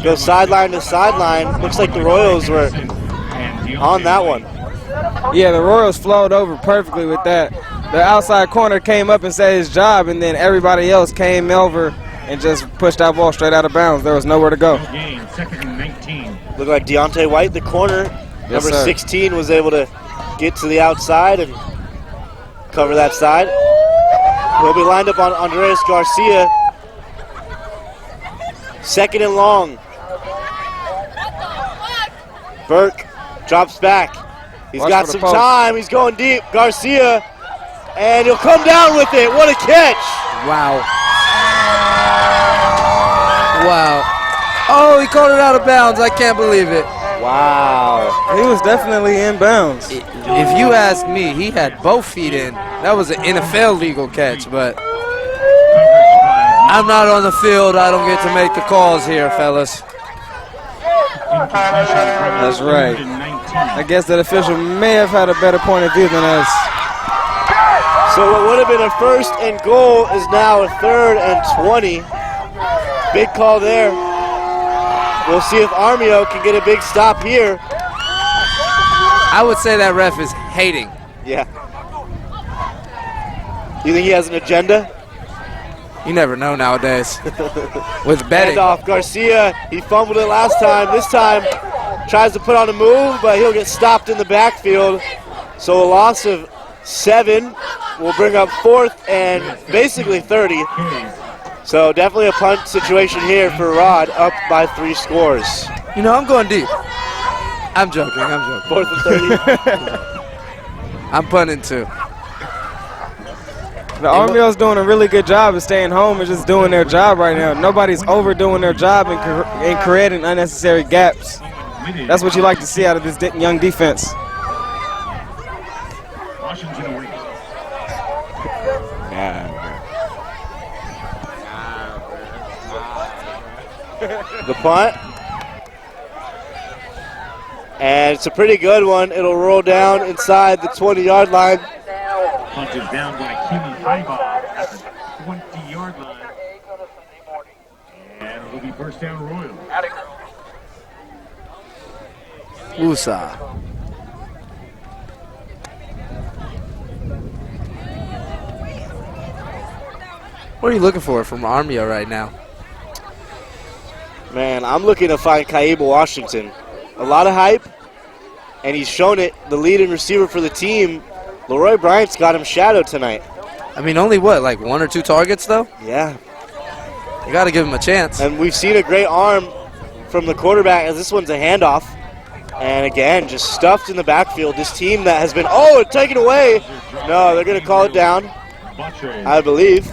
go sideline to sideline. Looks like the Royals were on that one. Yeah, the Royals flowed over perfectly with that. The outside corner came up and said his job, and then everybody else came over and just pushed that ball straight out of bounds. There was nowhere to go. Second and 19. Looked like Deontay White, the corner, Yes, number sir. 16, was able to get to the outside and cover that side. He'll be lined up on Andres Garcia. Second and long. Burke drops back. He's Watch got for the some post. time. He's going deep. Garcia, and he'll come down with it. What a catch. Wow. Wow. Oh, he caught it out of bounds. I can't believe it. Wow. He was definitely in bounds. If you ask me, he had both feet in. That was an NFL legal catch, but I'm not on the field. I don't get to make the calls here, fellas. That's right. I guess that official may have had a better point of view than us. So what would have been a first and goal is now a 3rd and 20. Big call there. We'll see if Armijo can get a big stop here. I would say that ref is hating. Yeah. You think he has an agenda? You never know nowadays. With betting. Handoff, Garcia, he fumbled it last time. This time tries to put on a move, but he'll get stopped in the backfield. So a loss of 7 will bring up 4th and basically 30. So definitely a punt situation here for Rod, up by 3 scores. You know, I'm going deep. I'm joking. 4th and 30. I'm punting too. The Armio's doing a really good job of staying home and just doing their job right now. Nobody's overdoing their job and creating unnecessary gaps. That's what you like to see out of this young defense. Washington away. The punt. And it's a pretty good one. It'll roll down inside the 20-yard line. Punted down by Keely Hybob at the 20-yard line. And it'll be first down Royals. Usa. What are you looking for from Armio right now? Man, I'm looking to find Kaib Washington. A lot of hype, and he's shown it. The leading receiver for the team, Leroy Bryant's got him shadowed tonight. I mean, only what, like 1 or 2 targets though? Yeah. You got to give him a chance. And we've seen a great arm from the quarterback, as this one's a handoff. And again, just stuffed in the backfield. This team that has been, taken away. No, they're going to call it down, I believe.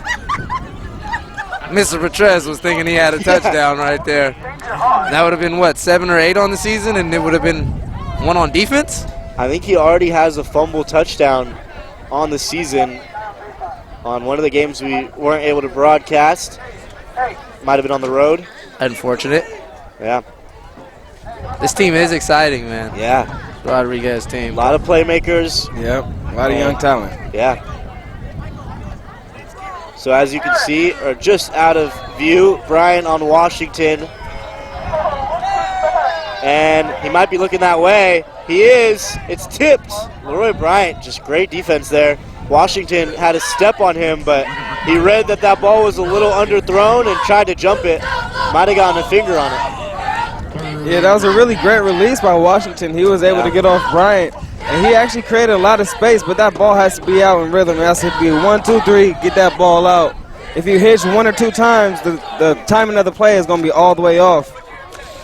Mr. Petrez was thinking he had a touchdown right there. That would have been, what, 7 or 8 on the season, and it would have been 1 on defense? I think he already has a fumble touchdown on the season on one of the games we weren't able to broadcast. Might have been on the road. Unfortunate. Yeah. This team is exciting, man. Yeah. Rodriguez team. A lot of playmakers. Yep, a lot of young talent. Yeah. So as you can see, or just out of view, Bryant on Washington. And he might be looking that way. He is. It's tipped. Leroy Bryant, just great defense there. Washington had a step on him, but he read that ball was a little underthrown and tried to jump it. Might have gotten a finger on it. Yeah, that was a really great release by Washington. He was able to get off Bryant, and he actually created a lot of space, but that ball has to be out in rhythm. It has to be 1, 2, 3, get that ball out. If you hitch 1 or 2 times, the timing of the play is going to be all the way off.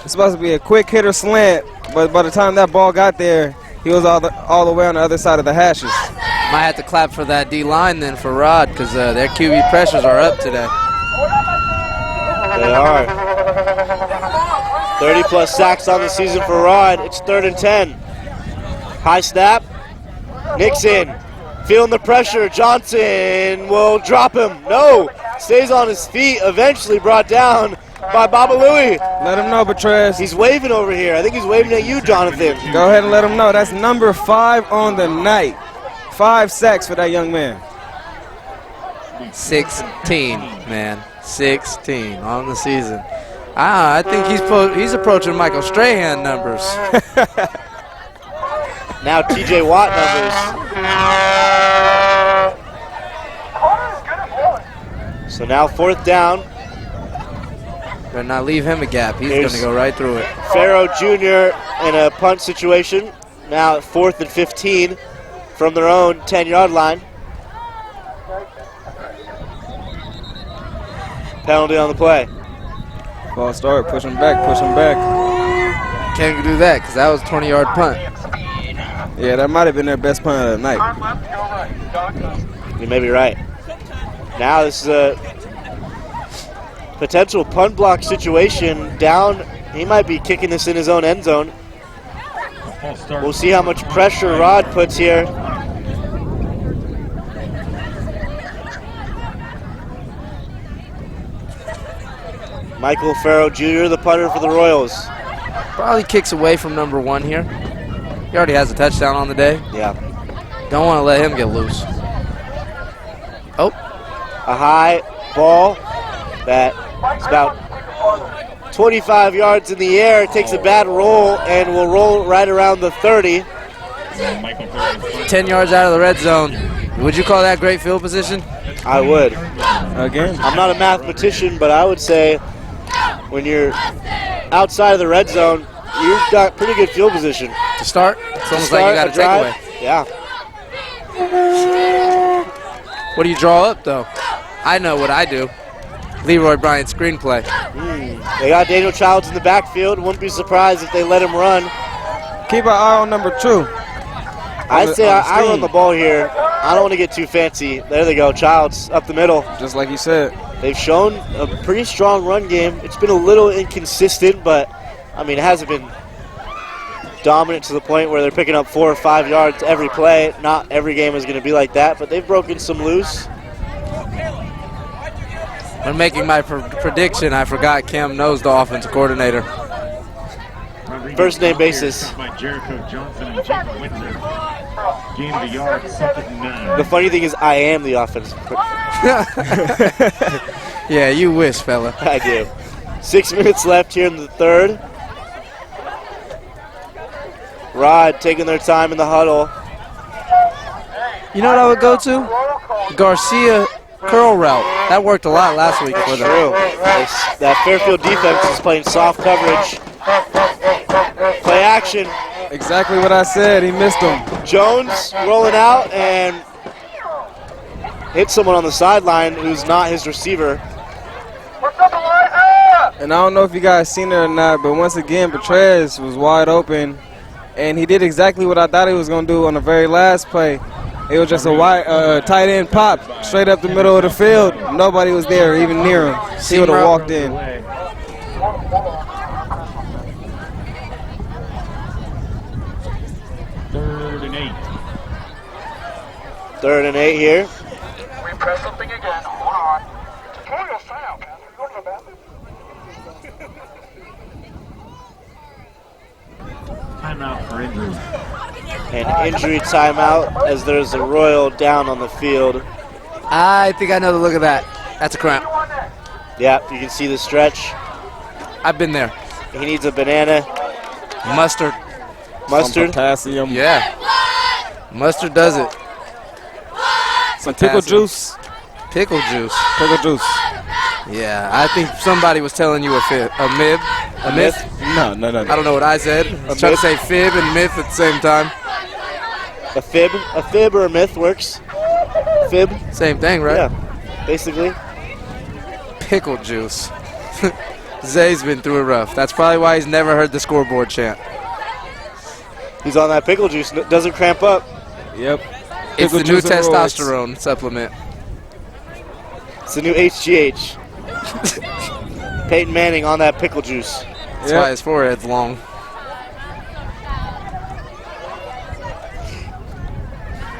It's supposed to be a quick hitter slant, but by the time that ball got there, he was all the way on the other side of the hashes. Might have to clap for that D-line then for Rod, because their QB pressures are up today. They are. 30-plus sacks on the season for Rod. It's 3rd and 10. High snap. Nixon feeling the pressure. Johnson will drop him. No. Stays on his feet. Eventually brought down by Babalui. Let him know, Betrez. He's waving over here. I think he's waving at you, Jonathan. Go ahead and let him know. That's number 5 on the night. 5 sacks for that young man. 16, man. 16 on the season. I think he's approaching Michael Strahan numbers. Now TJ Watt numbers. So now 4th down. Better not leave him a gap. He's going to go right through it. Farrow Jr. in a punt situation. Now at 4th and 15 from their own 10-yard line. Penalty on the play. Ball start, push him back, push him back. Can't do that because that was a 20-yard punt. Yeah, that might have been their best punt of the night. You may be right. Now this is a potential punt block situation. Down, he might be kicking this in his own end zone. We'll see how much pressure Rod puts here. Michael Farrow Jr., the punter for the Royals. Probably kicks away from number 1 here. He already has a touchdown on the day. Yeah. Don't want to let him get loose. Oh. A high ball that's about 25 yards in the air. It takes a bad roll and will roll right around the 30. 10 yards out of the red zone. Would you call that great field position? I would. Again? I'm not a mathematician, but I would say when you're outside of the red zone, you've got pretty good field position. To start? It's almost like you got a takeaway. Yeah. What do you draw up, though? I know what I do. Leroy Bryant screenplay. They got Daniel Childs in the backfield. Wouldn't be surprised if they let him run. Keep an eye on number 2. I say I run the ball here. I don't want to get too fancy. There they go, Childs up the middle. Just like you said. They've shown a pretty strong run game. It's been a little inconsistent, but, I mean, it hasn't been dominant to the point where they're picking up 4 or 5 yards every play. Not every game is going to be like that, but they've broken some loose. When making my prediction, I forgot Cam knows the offensive coordinator. First name basis. By Jericho Johnson and Jacob Winter. Gain of the yard, 2nd and 9. The funny thing is, I am the offensive. Yeah, you wish, fella. I do. 6 minutes left here in the third. Rod taking their time in the huddle. You know what I would go to? Garcia curl route. That worked a lot last week for them. True. That Fairfield defense is playing soft coverage. Play action. Exactly what I said. He missed him. Jones rolling out and hit someone on the sideline who's not his receiver. And I don't know if you guys seen it or not, but once again, Petrez was wide open, and he did exactly what I thought he was going to do on the very last play. It was just a tight end pop straight up the middle of the field. Nobody was there, even near him. He would have walked in. 3rd and 8. 3rd and 8 here. We press something again. Hold on. Tutorial sound. Go to the bathroom. Timeout for injury. An injury timeout as there's a Royal down on the field. I think I know the look of that. That's a cramp. Yeah, you can see the stretch. I've been there. He needs a banana. Mustard. Mustard? Potassium. Yeah. Mustard does it. Some pickle juice. Pickle juice. Pickle juice. Yeah, I think somebody was telling you a myth. A myth? No. I don't know what I said. I was trying to say fib and myth at the same time. A fib or a myth works. Fib. Same thing, right? Yeah, basically. Pickle juice. Zay's been through it rough. That's probably why he's never heard the scoreboard chant. He's on that pickle juice. Doesn't cramp up. Yep. It's the new testosterone supplement. It's the new HGH. Peyton Manning on that pickle juice. That's why his forehead's long.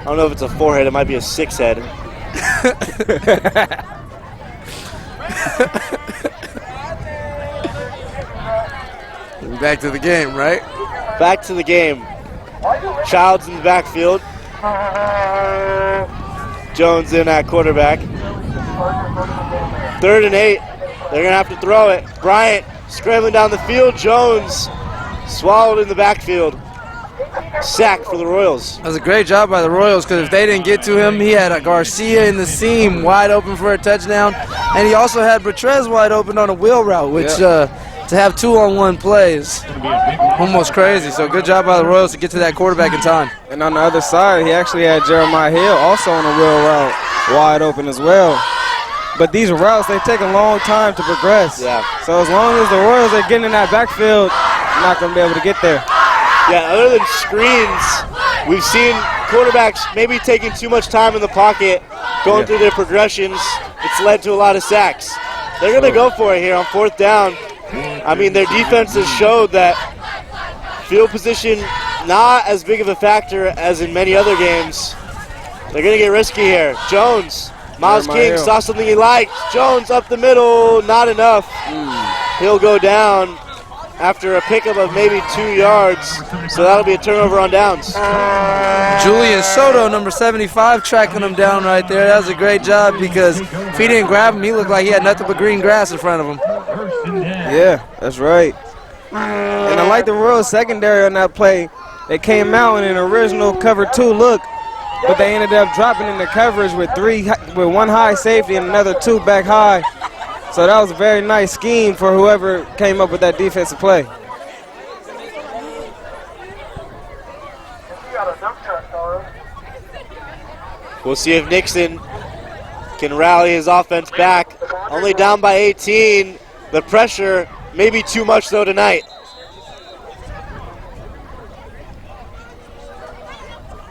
I don't know if it's a forehead. It might be a 6 head. Back to the game, right? Back to the game. Childs in the backfield. Jones in at quarterback. 3rd and 8. They're going to have to throw it. Bryant scrambling down the field. Jones swallowed in the backfield. Sack for the Royals. That was a great job by the Royals, because if they didn't get to him, he had a Garcia in the seam wide open for a touchdown. And he also had Bertrez wide open on a wheel route, which to have 2-on-1 plays, almost crazy. So good job by the Royals to get to that quarterback in time. And on the other side, he actually had Jeremiah Hill also on a wheel route wide open as well. But these routes, they take a long time to progress. Yeah. So as long as the Royals are getting in that backfield, they're not going to be able to get there. Yeah, other than screens, we've seen quarterbacks maybe taking too much time in the pocket, going through their progressions. It's led to a lot of sacks. They're going to go for it here on 4th down. I mean, their defense has showed that field position not as big of a factor as in many other games. They're going to get risky here. Jones, Miles King saw something he liked. Jones up the middle, not enough. He'll go down after a pickup of maybe 2 yards, so that'll be a turnover on downs. Julian Soto, number 75, tracking him down right there. That was a great job, because if he didn't grab him, he looked like he had nothing but green grass in front of him. Yeah, that's right. And I like the Royals secondary on that play. They came out in an original cover 2 look, but they ended up dropping in the coverage with 1 high safety and another 2 back high. So that was a very nice scheme for whoever came up with that defensive play. We'll see if Nixon can rally his offense back. Only down by 18. The pressure may be too much though tonight.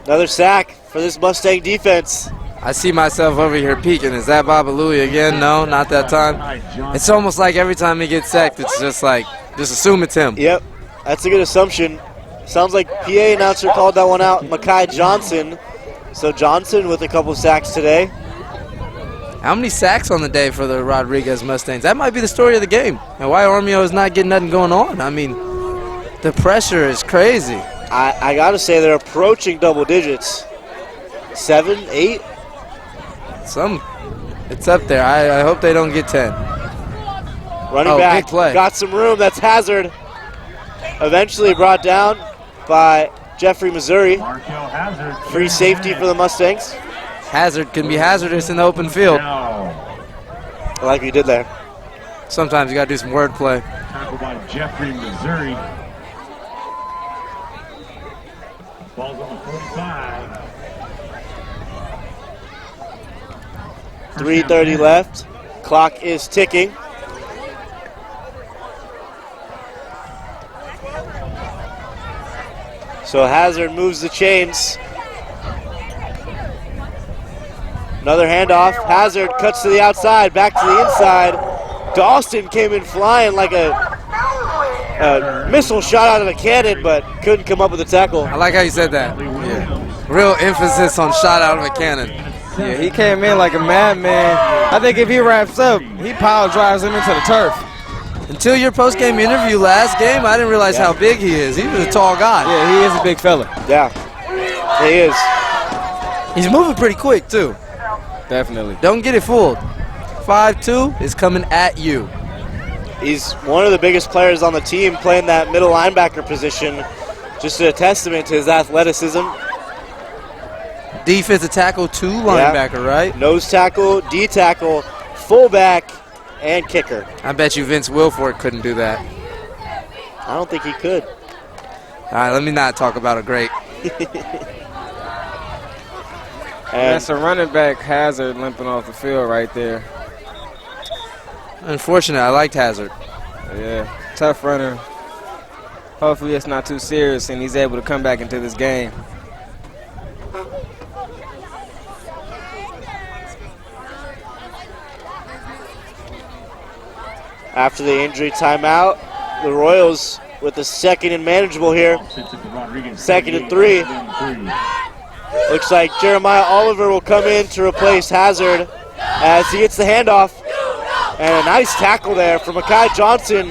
Another sack for this Mustang defense. I see myself over here peeking. Is that Babalui again? No, not that time. It's almost like every time he gets sacked, it's just like, just assume it's him. Yep, that's a good assumption. Sounds like PA announcer called that one out, Makai Johnson. So Johnson with a couple sacks today. How many sacks on the day for the Rodriguez Mustangs? That might be the story of the game, and why Armijo is not getting nothing going on. I mean, the pressure is crazy. I got to say they're approaching double digits. 7, 8? It's up there. I hope they don't get 10. Running back, big play. Got some room. That's Hazard. Eventually brought down by Jeffrey Missouri. Free safety for the Mustangs. Hazard can be hazardous in the open field. I like what you did there. Sometimes you got to do some wordplay. Tackled by Jeffrey Missouri. Ball's on the 45. 3:30 left. Clock is ticking. So Hazard moves the chains. Another handoff. Hazard cuts to the outside, back to the inside. Dawson came in flying like a missile shot out of a cannon, but couldn't come up with a tackle. I like how you said that. Yeah. Real emphasis on shot out of a cannon. Yeah, he came in like a madman. I think if he wraps up, he power drives him into the turf. Until your post-game interview last game, I didn't realize how big he is. He was a tall guy. Yeah, he is a big fella. Yeah, he is. He's moving pretty quick, too. Definitely. Don't get it fooled. 5'2" is coming at you. He's one of the biggest players on the team playing that middle linebacker position. Just a testament to his athleticism. Defensive tackle, 2 linebacker, right? Nose tackle, D tackle, fullback, and kicker. I bet you Vince Wilfork couldn't do that. I don't think he could. All right, let me not talk about a great. And that's a running back, Hazard, limping off the field right there. Unfortunate, I liked Hazard. Yeah, tough runner. Hopefully it's not too serious and he's able to come back into this game. After the injury timeout, the Royals with the second and manageable here. 2nd and 3. Looks like Jeremiah Oliver will come in to replace Hazard as he gets the handoff. And a nice tackle there from Makai Johnson.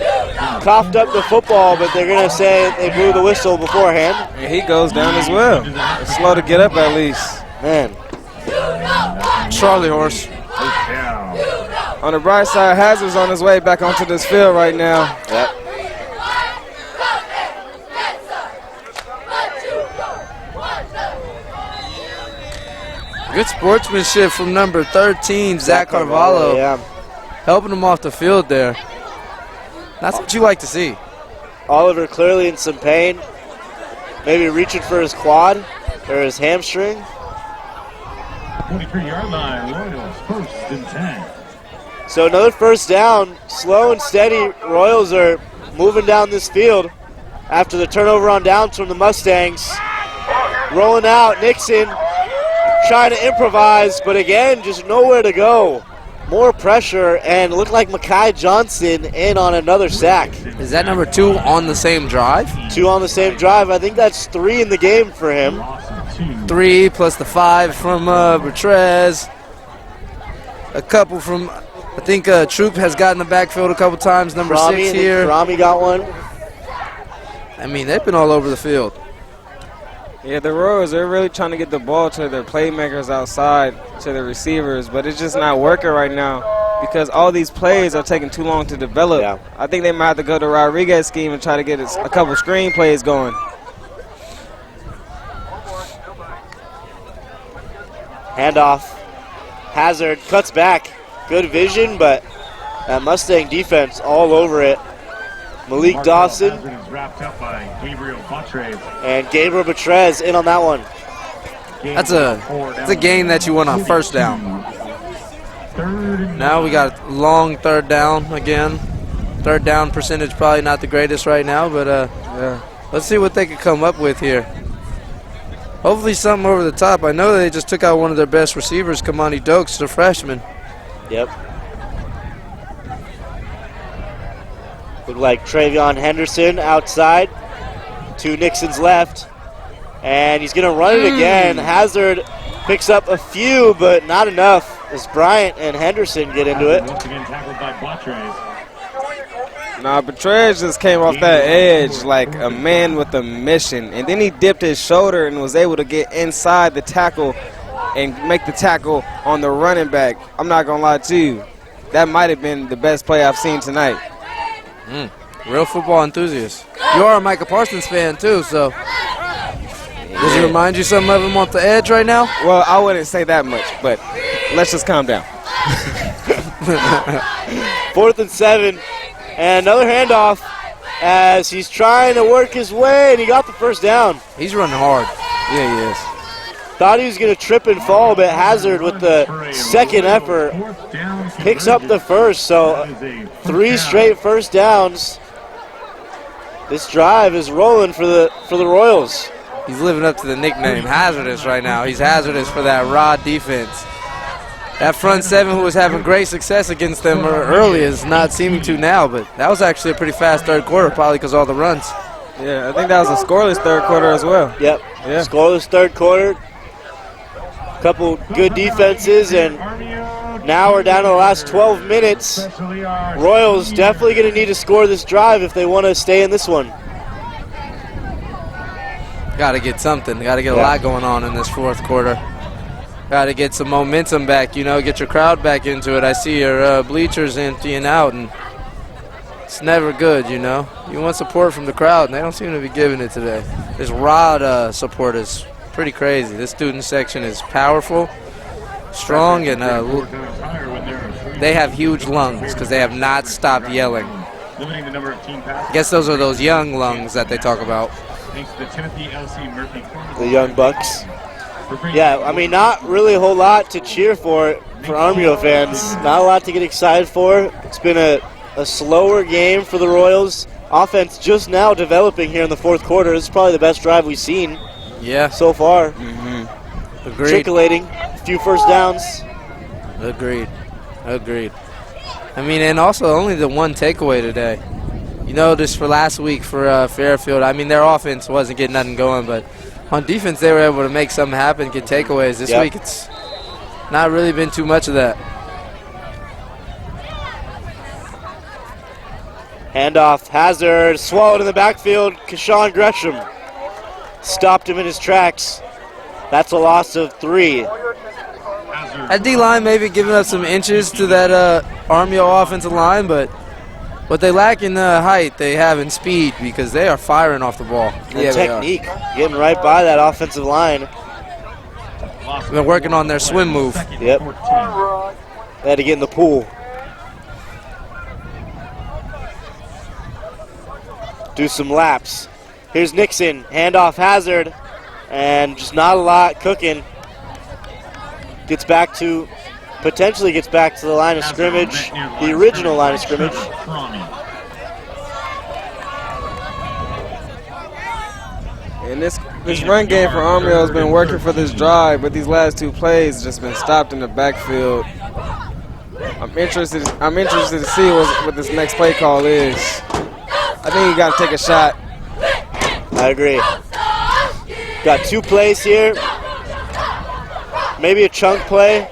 Coughed up the football, but they're going to say they blew the whistle beforehand. And he goes down as well. It's slow to get up at least. Man. Charlie horse. On the bright side, Hazard's on his way back onto this field right now. Yep. Good sportsmanship from number 13, Zach Carvalho. Yeah. Helping him off the field there. That's what you like to see. Oliver clearly in some pain. Maybe reaching for his quad or his hamstring. 23-yard line, Royals, 1st and 10. So another first down. Slow and steady. Royals are moving down this field after the turnover on downs from the Mustangs. Rolling out, Nixon trying to improvise, but again, just nowhere to go. More pressure, and looked like Makai Johnson in on another sack. Is that number 2 on the same drive? 2 on the same drive. I think that's 3 in the game for him. 3 plus the 5 from Bertrez. A couple from, I think Troop has gotten the backfield a couple times. Number 6 here. Rami got one. I mean, they've been all over the field. Yeah, the Royals, they're really trying to get the ball to their playmakers outside, to the receivers, but it's just not working right now because all these plays are taking too long to develop. Yeah. I think they might have to go to Rodriguez scheme and try to get a couple screen plays going. Handoff. Hazard cuts back. Good vision, but that Mustang defense all over it. Malik Dawson is wrapped up by Gabriel Batres. And Gabriel Batres in on that one. That's a game that you won on first down. 3rd Now we got long third down again. Third down percentage probably not the greatest right now, but let's see what they can come up with here. Hopefully something over the top. I know they just took out one of their best receivers, Kamani Dokes, the freshman. Yep. Look like Travion Henderson outside to Nixon's left. And he's going to run it again. Hazard picks up a few, but not enough as Bryant and Henderson get into it. Once again tackled by Batres. Nah, Batres just came off that edge like a man with a mission. And then he dipped his shoulder and was able to get inside the tackle and make the tackle on the running back. I'm not going to lie to you. That might have been the best play I've seen tonight. Real football enthusiast. You are a Micah Parsons fan too, so does it remind you something of him off the edge right now? Well, I wouldn't say that much, but let's just calm down. 4th and 7, and another handoff as he's trying to work his way, and he got the first down. He's running hard. Yeah, he is. Thought he was going to trip and fall, but Hazard with the second effort picks up the first. So 3 straight first downs. This drive is rolling for the Royals. He's living up to the nickname, hazardous right now. He's hazardous for that raw defense. That front seven who was having great success against them early is not seeming to now, but that was actually a pretty fast third quarter, probably because all the runs. Yeah, I think that was a scoreless third quarter as well. Yep, yeah. Scoreless third quarter. Couple good defenses, and now we're down to the last 12 minutes. Royals definitely going to need to score this drive if they want to stay in this one. Got to get something. Got to get a lot going on in this fourth quarter. Got to get some momentum back, you know, get your crowd back into it. I see your bleachers emptying out, and it's never good, you know. You want support from the crowd, and they don't seem to be giving it today. This Rod support is pretty crazy. This student section is powerful, strong, and they have huge lungs because they have not stopped yelling. I guess those are those young lungs that they talk about. The young bucks. Yeah, I mean, not really a whole lot to cheer for Armijo fans. Not a lot to get excited for. It's been a slower game for the Royals. Offense just now developing here in the fourth quarter. This is probably the best drive we've seen so far. Agreed. Trickulating, a few first downs. Agreed. I mean, and also only the one takeaway today. You know, just for last week for Fairfield, I mean, their offense wasn't getting nothing going, but on defense they were able to make something happen, get takeaways. This week it's not really been too much of that. Handoff, Hazard, swallowed in the backfield. Kashawn Gresham stopped him in his tracks. That's a loss of 3. That D-line maybe giving up some inches to that Armijo offensive line, but what they lack in height, they have in speed because they are firing off the ball. And technique, getting right by that offensive line. They're working on their swim move. Yep. They had to get in the pool. Do some laps. Here's Nixon, handoff Hazard, and just not a lot cooking. Potentially gets back to the line of scrimmage, the original line of scrimmage. And this run game for Armijo has been working for this drive, but these last 2 plays just been stopped in the backfield. I'm interested to see what this next play call is. I think you got to take a shot. I agree. Got 2 plays here. Maybe a chunk play.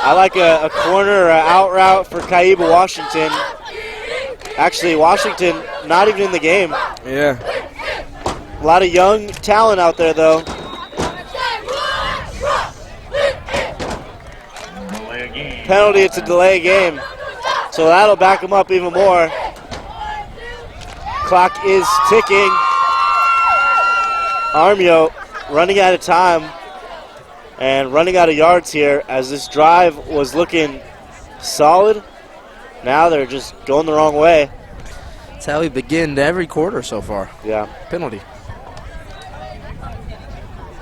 I like a corner or an out route for Kaiba Washington. Actually, Washington not even in the game. Yeah. A lot of young talent out there, though. Penalty, it's a delay game. So that'll back them up even more. Clock is ticking. Armijo running out of time and running out of yards here as this drive was looking solid. Now they're just going the wrong way. That's how we begin every quarter so far. Yeah. Penalty.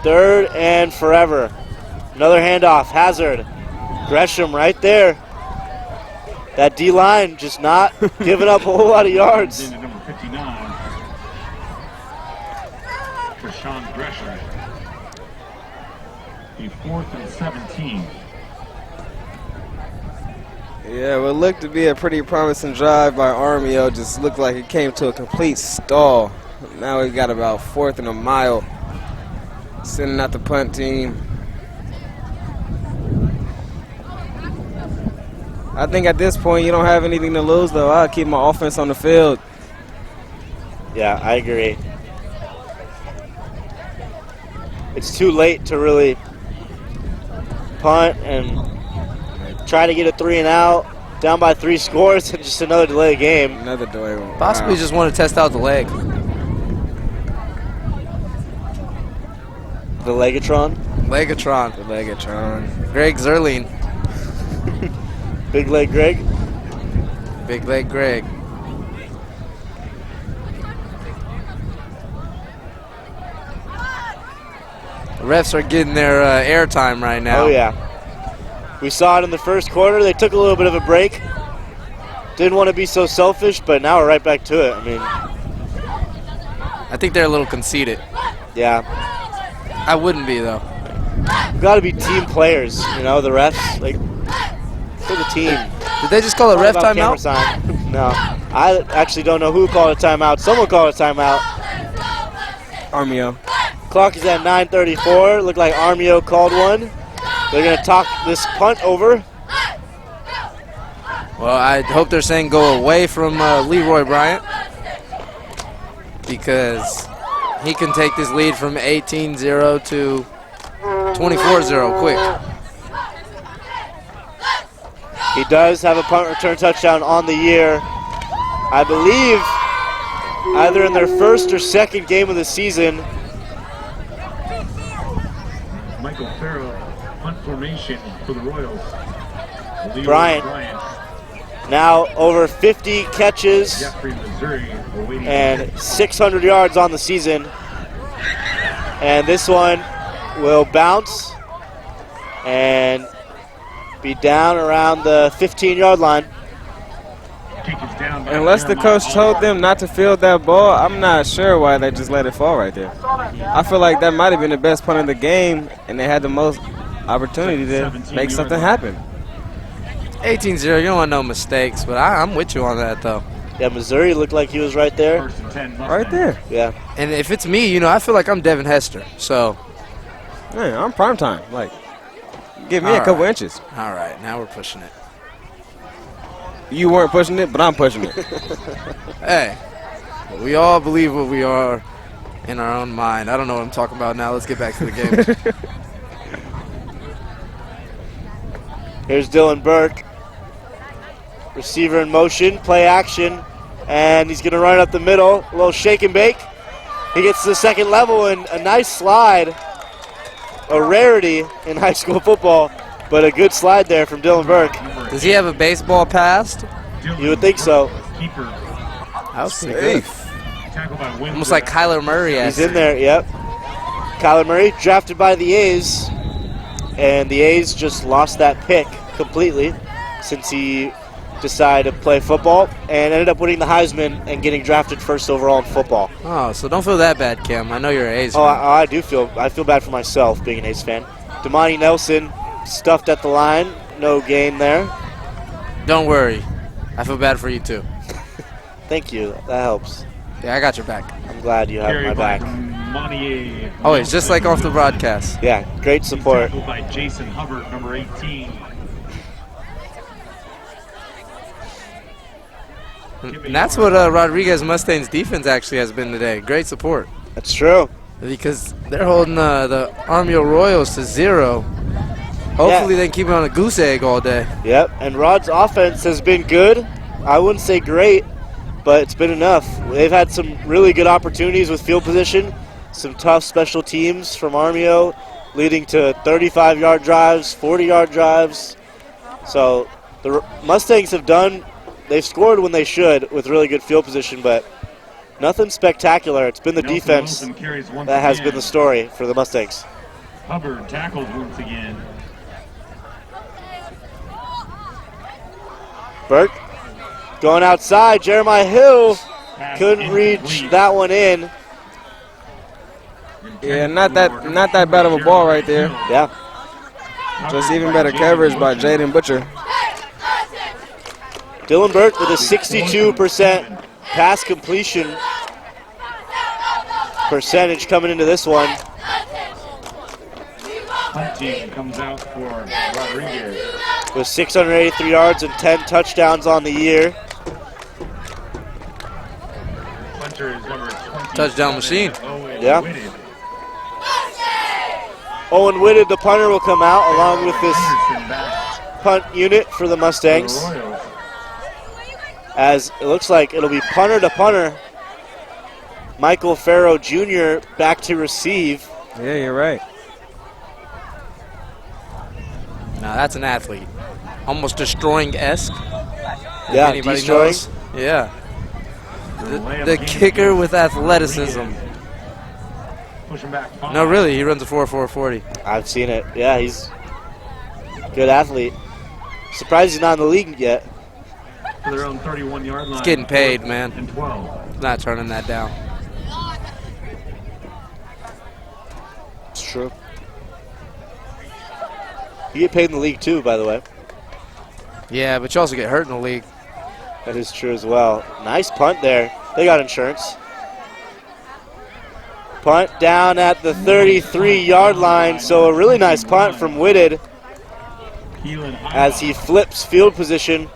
3rd and forever. Another handoff. Hazard. Gresham right there. That D-line just not giving up a whole lot of yards. Into number 59. For Sean Gresham. The 4th and 17. Yeah, what looked to be a pretty promising drive by Armijo just looked like it came to a complete stall. Now we got about 4th and a mile. Sending out the punt team. I think at this point you don't have anything to lose, though. I'll keep my offense on the field. Yeah, I agree. It's too late to really punt and try to get a 3 and out. Down by 3 scores and just another delay game. Another delay. Possibly just want to test out the leg. The Legatron? Legatron. The Legatron. Greg Zerline. Big leg Greg? Big leg Greg. The refs are getting their airtime right now. Oh, yeah. We saw it in the first quarter. They took a little bit of a break. Didn't want to be so selfish, but now we're right back to it. I mean, I think they're a little conceited. Yeah. I wouldn't be, though. Got to be team players, you know, the refs. Like, for the team. Did they just call a ref timeout? No. I actually don't know who called a timeout. Someone called a timeout. Armijo. Clock is at 9:34. Looked like Armijo called one. They're going to talk this punt over. Well, I hope they're saying go away from Leroy Bryant, because he can take this lead from 18-0 to 24-0 quick. He does have a punt return touchdown on the year. I believe either in their first or second game of the season. Michael Farrow, punt formation for the Royals. Bryant. Now over 50 catches Jeffrey, Missouri, and 600 yards on the season. And this one will bounce and be down around the 15-yard line. Unless the coach told them not to field that ball, I'm not sure why they just let it fall right there. I feel like that might have been the best punt of the game, and they had the most opportunity to make something happen. 18-0, you don't want no mistakes, but I'm with you on that, though. Yeah, Missouri looked like he was right there. Right there. Yeah. And if it's me, you know, I feel like I'm Devin Hester, so. Yeah, I'm prime time. Like, give me a couple inches. All right, now we're pushing it. You weren't pushing it, but I'm pushing it. Hey, we all believe what we are in our own mind. I don't know what I'm talking about now. Let's get back to the game. Here's Dylan Burke. Receiver in motion, play action, and he's going to run it up the middle. A little shake and bake. He gets to the second level, and a nice slide. A rarity in high school football, but a good slide there from Dylan Burke. Does he have a baseball pass? You would think so. That was pretty good. Almost like Kyler Murray. He's in there, yep. Kyler Murray, drafted by the A's, and the A's just lost that pick completely since he decided to play football and ended up winning the Heisman and getting drafted first overall in football. Oh, so don't feel that bad, Kim. I know you're an A's fan. I do feel. I feel bad for myself being an A's fan. Damani Nelson stuffed at the line. No gain there. Don't worry. I feel bad for you, too. Thank you. That helps. Yeah, I got your back. I'm glad you have my back. Oh, it's just like off the broadcast. Yeah, great support. Tackled by Jason Hubbard, number 18. And that's what Rodriguez Mustangs defense actually has been today. Great support. That's true. Because they're holding the Armijo Royals to 0. Hopefully they can keep it on a goose egg all day. Yep, and Rod's offense has been good. I wouldn't say great, but it's been enough. They've had some really good opportunities with field position, some tough special teams from Armijo, leading to 35-yard drives, 40-yard drives. So the Mustangs have done, they've scored when they should with really good field position, but nothing spectacular. It's been the defense that has been the story for the Mustangs. Hubbard tackles once again. Burke going outside. Jeremiah Hill couldn't reach that one in. Yeah, not that bad of a ball right there. Yeah. Just even better coverage by Jaden Butcher. Dylan Burke with a 62% pass completion percentage coming into this one. Hunting comes out for Rodriguez. With 683 yards and 10 touchdowns on the year. Punter is number 20. Touchdown machine. Yeah. Owen Whitted, the punter, will come out along with this punt unit for the Mustangs. As it looks like it'll be punter to punter. Michael Farrow Jr. back to receive. Yeah, you're right. Now that's an athlete. Almost destroying-esque. Yeah, destroying. Yeah. The kicker with athleticism. No, really, he runs a 4.40. I've seen it. Yeah, he's a good athlete. Surprised he's not in the league yet. For their own 31-yard line. He's getting paid, man. And 12. Not turning that down. It's true. You get paid in the league too, by the way. Yeah, but you also get hurt in the league. That is true as well. Nice punt there. They got insurance. Punt down at the 33-yard line, so a really nice punt from Whitted as he flips field position.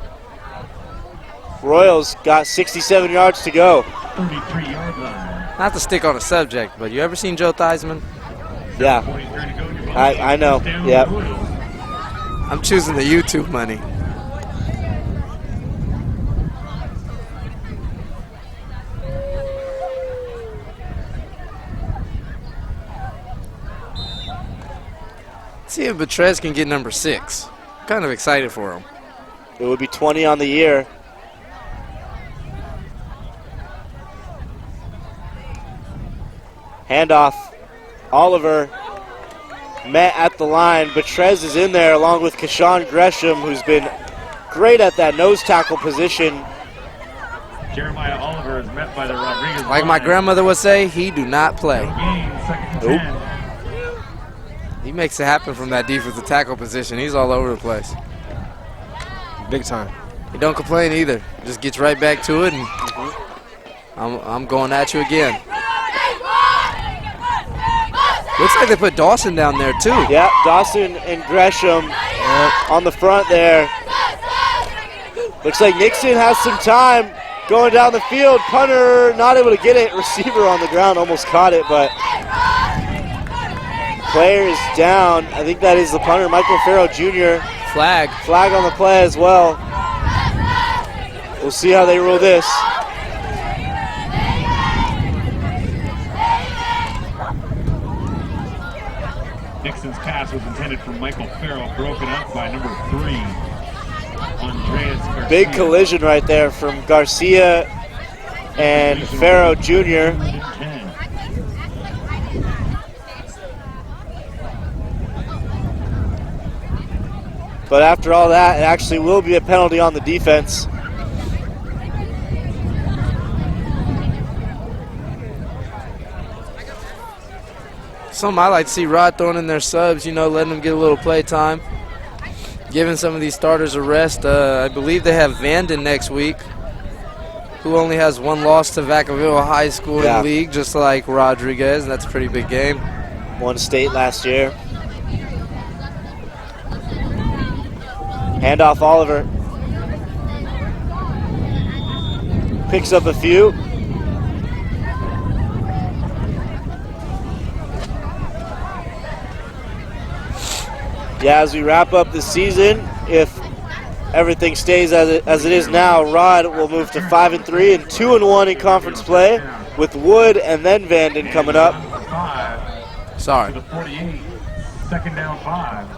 Royals got 67 yards to go. 33-yard line. Not to stick on a subject, but you ever seen Joe Theismann? Yeah, I know. Yeah. I'm choosing the YouTube money. See if Betrez can get number 6. Kind of excited for him. It would be 20 on the year. Handoff. Oliver met at the line. Betrez is in there along with Kashawn Gresham, who's been great at that nose tackle position. Jeremiah Oliver is met by the Rodriguez. Like my grandmother would say, he do not play. Nope. He makes it happen from that defensive tackle position. He's all over the place. Big time. He don't complain either. Just gets right back to it, and I'm going at you again. Looks like they put Dawson down there too. Yeah, Dawson and Gresham on the front there. Looks like Nixon has some time going down the field. Punter not able to get it. Receiver on the ground almost caught it, but player is down. I think that is the punter, Michael Farrow Jr. Flag. Flag on the play as well. We'll see how they rule this. Nixon's pass was intended for Michael Farrow, broken up by number 3, Andreas Garcia. Big collision right there from Garcia and Farrow Jr. But after all that, it actually will be a penalty on the defense. Something I like to see Rod throwing in their subs, you know, letting them get a little play time. Giving some of these starters a rest. I believe they have Vanden next week, who only has one loss to Vacaville High School in the league, just like Rodriguez, and that's a pretty big game. Won state last year. Handoff Oliver. Picks up a few. Yeah, as we wrap up the season, if everything stays as it is now, Rod will move to 5-3 and 2-1 in conference play with Wood and then Vanden coming up. Sorry. To the 48, second down 5.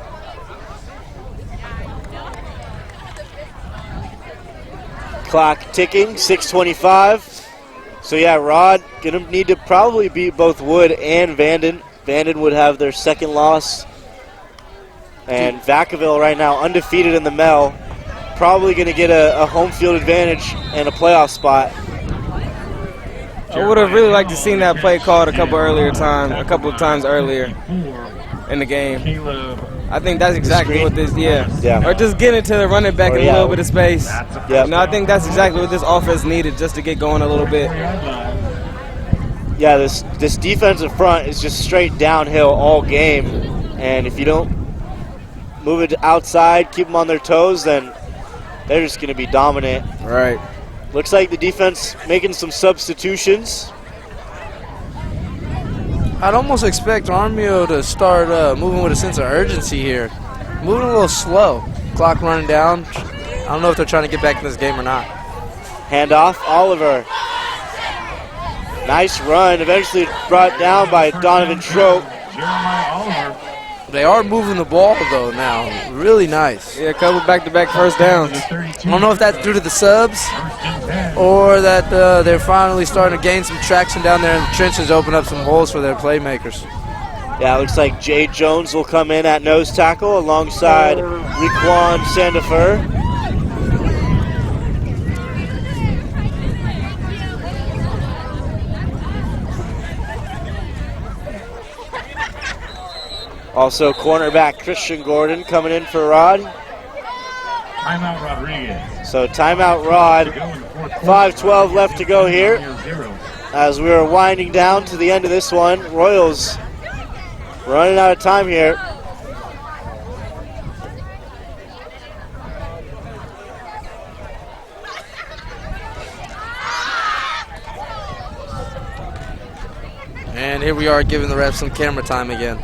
Clock ticking, 6:25. So yeah, Rod gonna need to probably beat both Wood and Vanden Vanden would have their second loss. And Vacaville right now undefeated in the Mel. Probably going to get a home field advantage and a playoff spot. I would have really liked to seen that play called a couple of times earlier in the game. I think that's exactly what this, or just getting to the running back in a little bit of space. I think that's exactly what this offense needed just to get going a little bit. Yeah, this defensive front is just straight downhill all game, and if you don't move it outside, keep them on their toes, then they're just going to be dominant. Right. Looks like the defense making some substitutions. I'd almost expect Armijo to start moving with a sense of urgency here. Moving a little slow. Clock running down. I don't know if they're trying to get back in this game or not. Handoff, Oliver. Nice run, eventually brought down by Donovan Trope. They are moving the ball, though, now. Really nice. Yeah, a couple back-to-back first downs. I don't know if that's due to the subs or that they're finally starting to gain some traction down there in the trenches, open up some holes for their playmakers. Yeah, it looks like Jay Jones will come in at nose tackle alongside Riquan Sandifer. Also, cornerback Christian Gordon coming in for Rod. Timeout Rodriguez. So timeout Rod. 5:12 left to go here. As we are winding down to the end of this one, Royals running out of time here. And here we are giving the refs some camera time again.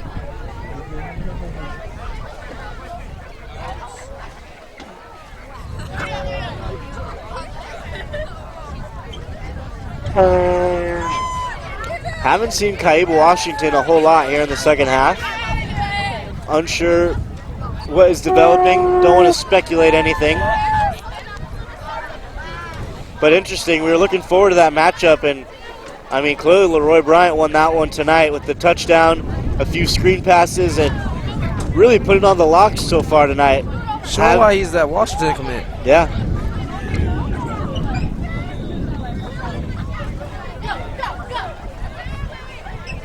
Haven't seen Kaib Washington a whole lot here in the second half. Unsure what is developing. Don't want to speculate anything. But interesting, we were looking forward to that matchup, and I mean, clearly Leroy Bryant won that one tonight with the touchdown, a few screen passes, and really put it on the locks so far tonight. Show why he's that Washington commit. Yeah.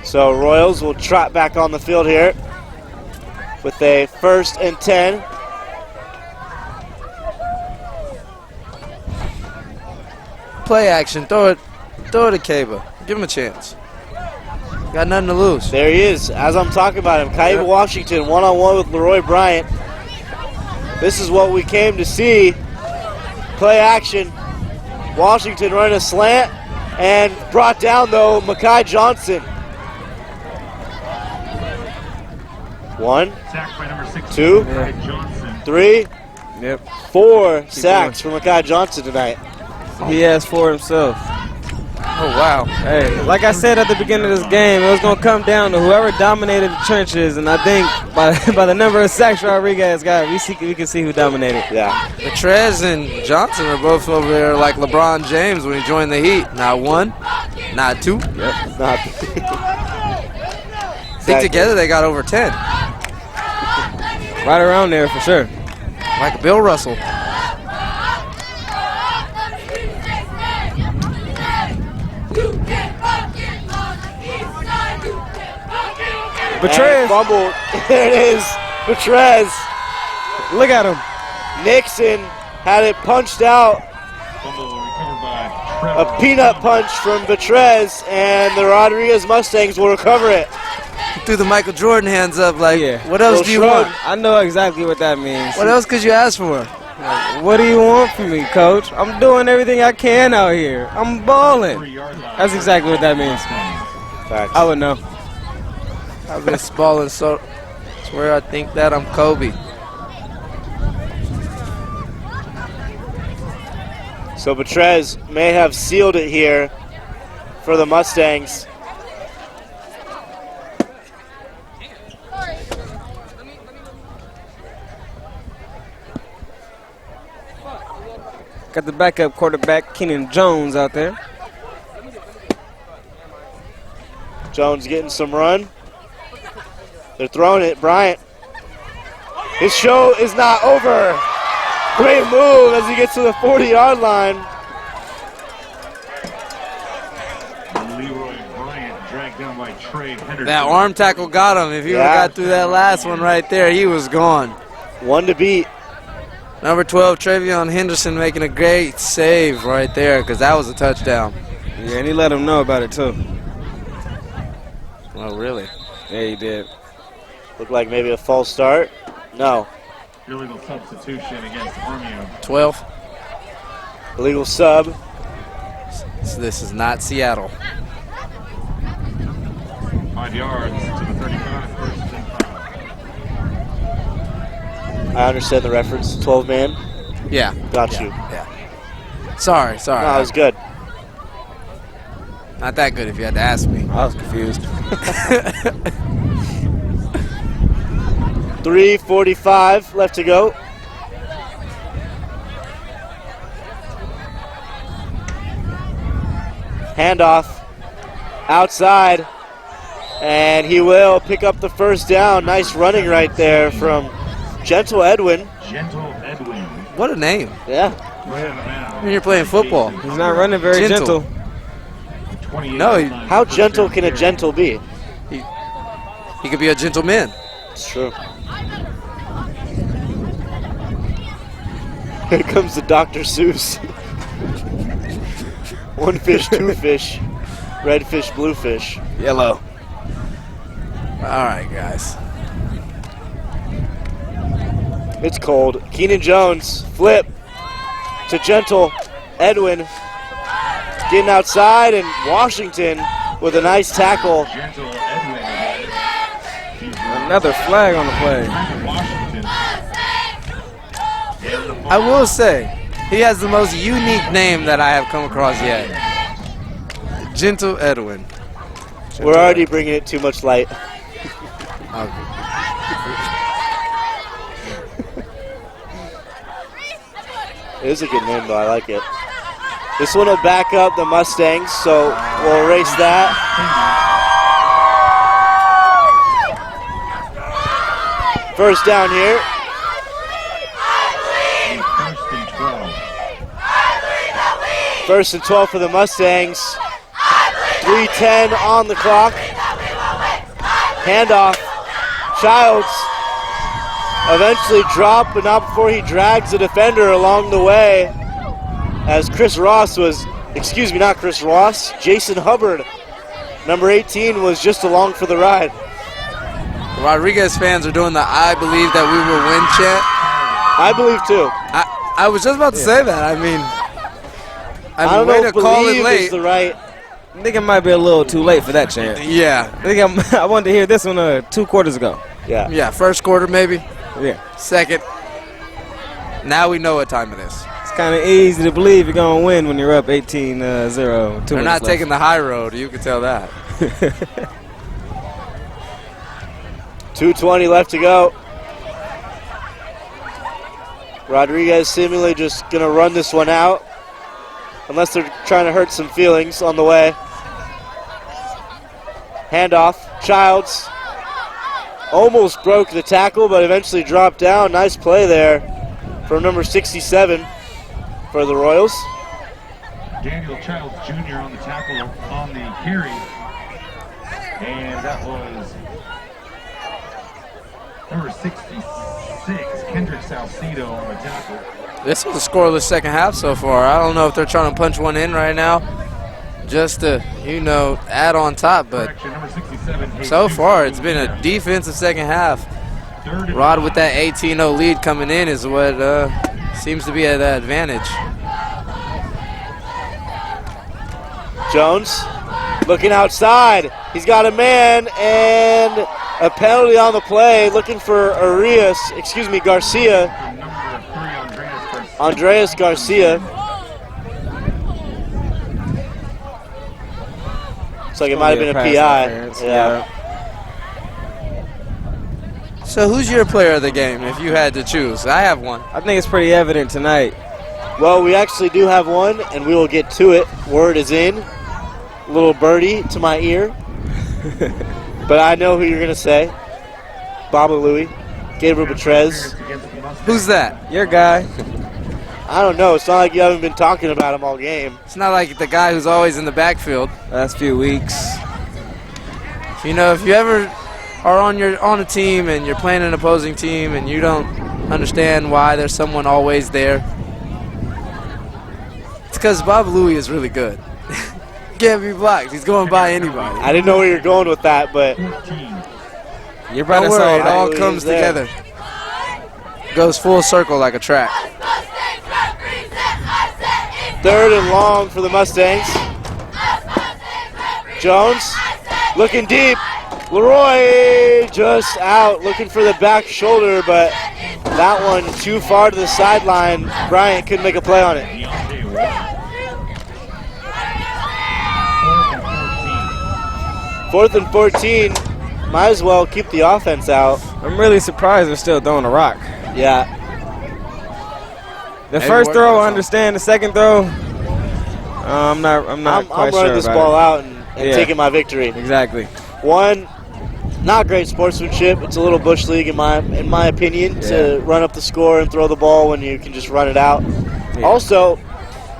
So Royals will trot back on the field here with a 1st and 10. Play action, throw it to Kaba. Give him a chance. Got nothing to lose. There he is, as I'm talking about him. Kaiba Washington, one-on-one with Leroy Bryant. This is what we came to see. Play action. Washington running a slant and brought down, though, Makai Johnson. 1, 2, 3, 4 sacks for Makai Johnson tonight. He has 4 himself. Oh, wow. Hey, like I said at the beginning of this game, it was going to come down to whoever dominated the trenches, and I think by the number of sacks Rodriguez got, we can see who dominated. Yeah. Petrez and Johnson are both over there like LeBron James when he joined the Heat. Not 1, not 2. Yep. I think together they got over 10. Right around there for sure. Like Bill Russell. Petrez. Fumble. There it is. Petrez. Look at him. Nixon had it punched out. A peanut punch from Petrez, and the Rodriguez Mustangs will recover it. He threw the Michael Jordan hands up like, what else do you want? I know exactly what that means. What else could you ask for? What do you want from me, coach? I'm doing everything I can out here. I'm balling. That's exactly what that means. Facts. I would know. I've been balling, so I swear I think that I'm Kobe. So Petrez may have sealed it here for the Mustangs. Got the backup quarterback, Keenan Jones, out there. Jones getting some run. They're throwing it. Bryant. His show is not over. Great move as he gets to the 40-yard line. Leroy Bryant dragged down by Trey Henderson. That arm tackle got him. If he would have got through that last one right there, he was gone. One to beat. Number 12, Travion Henderson, making a great save right there because that was a touchdown. Yeah, and he let him know about it too. Oh, really? Yeah, he did. Looked like maybe a false start. No. Illegal substitution against Armijo. 12. Illegal sub. So this is not Seattle. 5 yards to the 35. First and 5. I understand the reference. 12-man. Yeah. Got you. Yeah. Sorry. No, it was good. Not that good if you had to ask me. I was confused. 3:45 left to go. Handoff outside, and he will pick up the first down. Nice running right there from Gentle Edwin. Gentle Edwin. What a name. Yeah. When you're playing football. He's not running very gentle. No. How gentle can a gentle be? He could be a gentleman. It's true. Here comes the Dr. Seuss. One fish, two fish. Red fish, blue fish. Yellow. All right, guys. It's cold. Keenan Jones, flip to Gentle Edwin. Getting outside, and Washington with a nice tackle. Another flag on the play. I will say, he has the most unique name that I have come across yet. Gentle Edwin. We're already bringing it too much light. It is a good name, though. I like it. This one will back up the Mustangs, so we'll erase that. First down here. First and 12 for the Mustangs. 3:10 on the clock. Handoff. Childs eventually dropped, but not before he drags the defender along the way. As Chris Ross was, excuse me, not Chris Ross, Jason Hubbard, number 18, was just along for the ride. Rodriguez fans are doing the "I believe that we will win" chant. I believe too. I was just about to say that. I mean, I don't way know to if call believe it late. is the right. I think it might be a little too late for that chant. Yeah. I wanted to hear this one 2 quarters ago. Yeah. Yeah, first quarter maybe. Yeah. Second. Now we know what time it is. It's kind of easy to believe you're going to win when you're up 18-0. They're not taking the high road. You can tell that. 2:20 left to go. Rodriguez seemingly just going to run this one out, unless they're trying to hurt some feelings on the way. Handoff. Childs almost broke the tackle, but eventually dropped down. Nice play there from number 67 for the Royals. Daniel Childs Jr. on the tackle on the carry. And that was number 66, Kendrick Salcido on the tackle. This was a scoreless second half so far. I don't know if they're trying to punch one in right now just to, add on top, but so far it's been a defensive second half. Rod with that 18-0 lead coming in is what seems to be at that advantage. Jones looking outside. He's got a man and a penalty on the play. Looking for Garcia. Andreas Garcia. Looks like it might have been a PI. Yeah. So who's your player of the game if you had to choose? I have one. I think it's pretty evident tonight. Well, we actually do have one, and we will get to it. Word is in. Little birdie to my ear. But I know who you're going to say. Baba Louie, Gabriel Betrez. Who's that? Your guy. I don't know. It's not like you haven't been talking about him all game. It's not like the guy who's always in the backfield. Last few weeks. You know, if you ever are on a team and you're playing an opposing team and you don't understand why there's someone always there, it's because Bob Louie is really good. Can't be blocked. He's going by anybody. I didn't know where you're going with that, but Your brother don't worry, it all Louie comes is there. together. Goes full circle like a track. 3rd and long for the Mustangs. Jones looking deep. Leroy just out, looking for the back shoulder, but that one too far to the sideline. Bryant couldn't make a play on it. 4th and 14. Might as well keep the offense out. I'm really surprised they're still throwing a rock. Yeah. The first throw, I understand. The second throw, I'm not quite I'm sure running this about ball it. out and taking my victory. Exactly. One, not great sportsmanship. It's a little bush league in my opinion to run up the score and throw the ball when you can just run it out. Yeah. Also,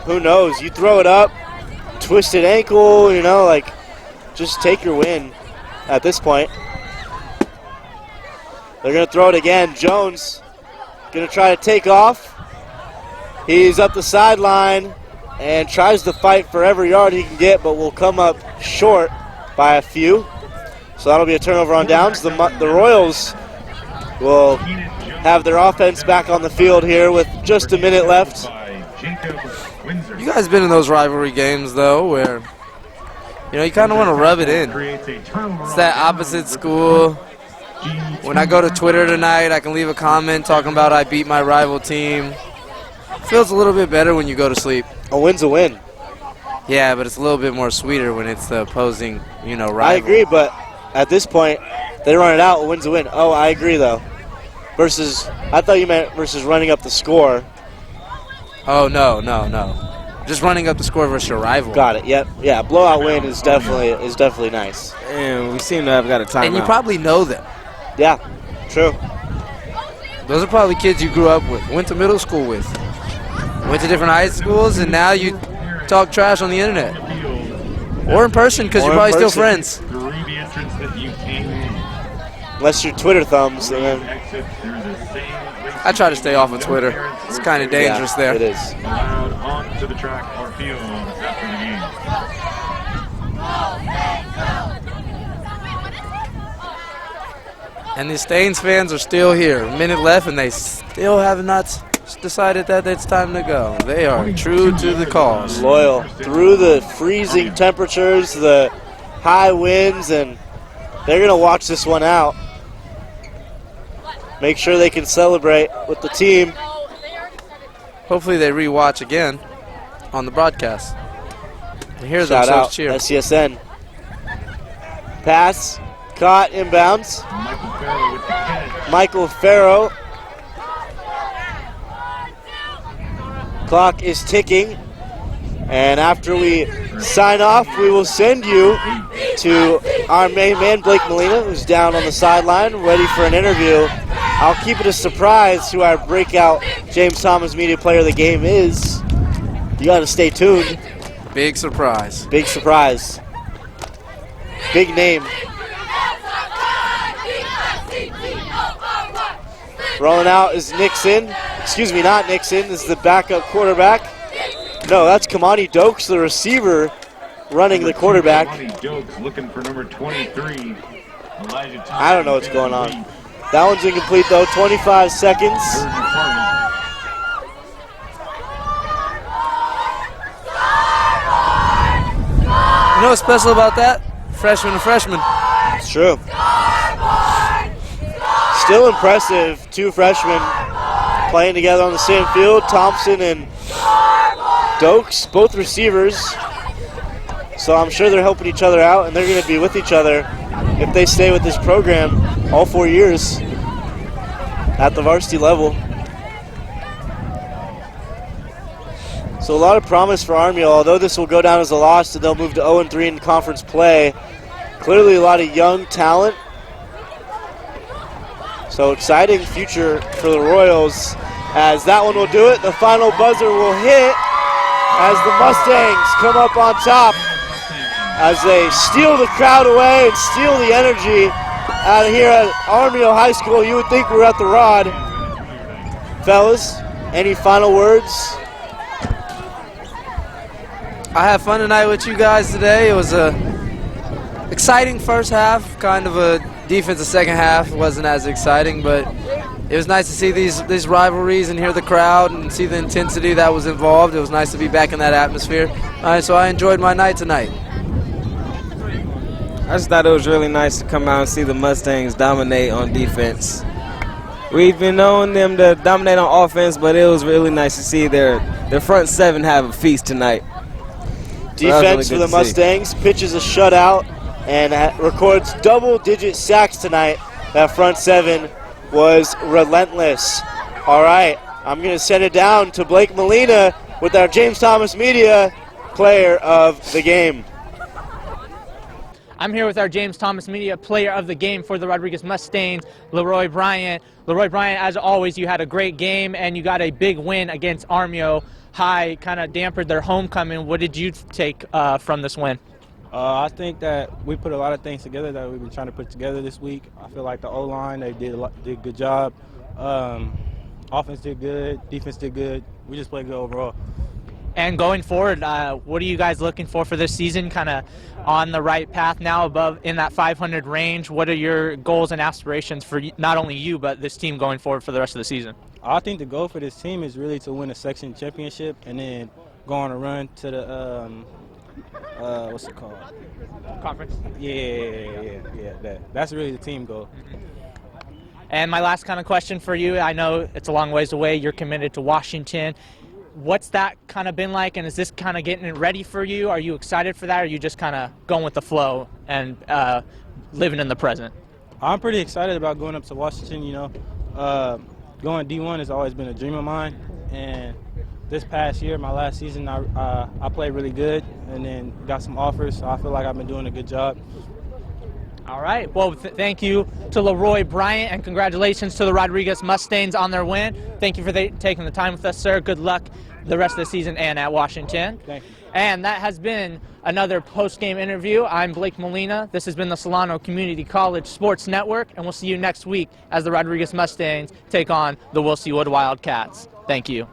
who knows? You throw it up, twisted ankle, you know, like just take your win at this point. They're going to throw it again. Jones going to try to take off. He's up the sideline and tries to fight for every yard he can get, but will come up short by a few. So that'll be a turnover on downs. The Royals will have their offense back on the field here with just a minute left. You guys been in those rivalry games, though, where you kind of want to rub it in. It's that opposite school. When I go to Twitter tonight, I can leave a comment talking about I beat my rival team. Feels a little bit better when you go to sleep. A win's a win. Yeah, but it's a little bit more sweeter when it's the opposing, rival. I agree, but at this point, they run it out, a win's a win. Oh, I agree, though. I thought you meant versus running up the score. Oh, no. Just running up the score versus your rival. Got it, yep. Yeah, blowout win is definitely nice. And we seem to have got a timeout. And you probably know them. Yeah, true. Those are probably kids you grew up with, went to middle school with, went to different high schools, and now you talk trash on the internet. Or in person, because you're probably still friends. Unless you're Twitter thumbs, and then I try to stay off of Twitter. It's kind of dangerous there. It is. Allowed onto the track or field after the game. And the Staines fans are still here. A minute left, and they still have not decided that it's time to go. They are true to the cause. Loyal. Through the freezing temperatures, the high winds, and they're going to watch this one out. Make sure they can celebrate with the team. Hopefully they rewatch again on the broadcast. And hear Shout themselves out cheer. SCSN. Pass. Caught inbounds. Michael Farrow. Clock is ticking. And after we sign off, we will send you to our main man, Blake Molina, who's down on the sideline, ready for an interview. I'll keep it a surprise who our breakout James Thomas Media Player of the Game is. You got to stay tuned. Big surprise. Big surprise. Big name. Rolling out is Nixon. Excuse me, not Nixon. This is the backup quarterback. No, that's Kamani Dokes, the receiver, running the quarterback. Kamani Dokes looking for number 23. I don't know what's going on. That one's incomplete, though. 25 seconds. You know what's special about that? Freshman to freshman. It's true. Still impressive, two freshmen playing together on the same field. Thompson and Dokes, both receivers. So I'm sure they're helping each other out, and they're going to be with each other if they stay with this program all 4 years at the varsity level. So a lot of promise for Armijo, although this will go down as a loss and they'll move to 0-3 in conference play. Clearly a lot of young talent. So exciting future for the Royals, as that one will do it. The final buzzer will hit as the Mustangs come up on top, as they steal the crowd away and steal the energy out of here at Armijo High School. You would think we're at the Rod. Fellas, any final words? I had fun tonight with you guys today. It was a exciting first half, kind of a defensive second half. It wasn't as exciting, but it was nice to see these rivalries and hear the crowd and see the intensity that was involved. It was nice to be back in that atmosphere. So I enjoyed my night tonight. I just thought it was really nice to come out and see the Mustangs dominate on defense. We've been knowing them to dominate on offense, but it was really nice to see their front seven have a feast tonight. Defense for the Mustangs pitches a shutout and records double-digit sacks tonight. That front seven was relentless. All right, I'm going to send it down to Blake Molina with our James Thomas Media Player of the Game. I'm here with our James Thomas Media Player of the Game for the Rodriguez Mustangs, Leroy Bryant. Leroy Bryant, as always, you had a great game and you got a big win against Armijo High, kind of dampened their homecoming. What did you take from this win? I think that we put a lot of things together that we've been trying to put together this week. I feel like the O-line, they did a good job. Offense did good, defense did good. We just played good overall. And going forward, what are you guys looking for this season? Kind of on the right path now, above in that 500 range. What are your goals and aspirations for not only you, but this team going forward for the rest of the season? I think the goal for this team is really to win a section championship and then go on a run to the what's it called? Conference? Yeah. That's really the team goal. And my last kind of question for you, I know it's a long ways away. You're committed to Washington. What's that kind of been like, and is this kind of getting it ready for you? Are you excited for that, or are you just kind of going with the flow and living in the present? I'm pretty excited about going up to Washington, you know. Going D1 has always been a dream of mine, and this past year, my last season, I played really good and then got some offers, so I feel like I've been doing a good job. All right. Well, thank you to Leroy Bryant, and congratulations to the Rodriguez Mustangs on their win. Thank you for taking the time with us, sir. Good luck the rest of the season and at Washington. Thank you. And that has been another post-game interview. I'm Blake Molina. This has been the Solano Community College Sports Network, and we'll see you next week as the Rodriguez Mustangs take on the Will C. Wood Wildcats. Thank you.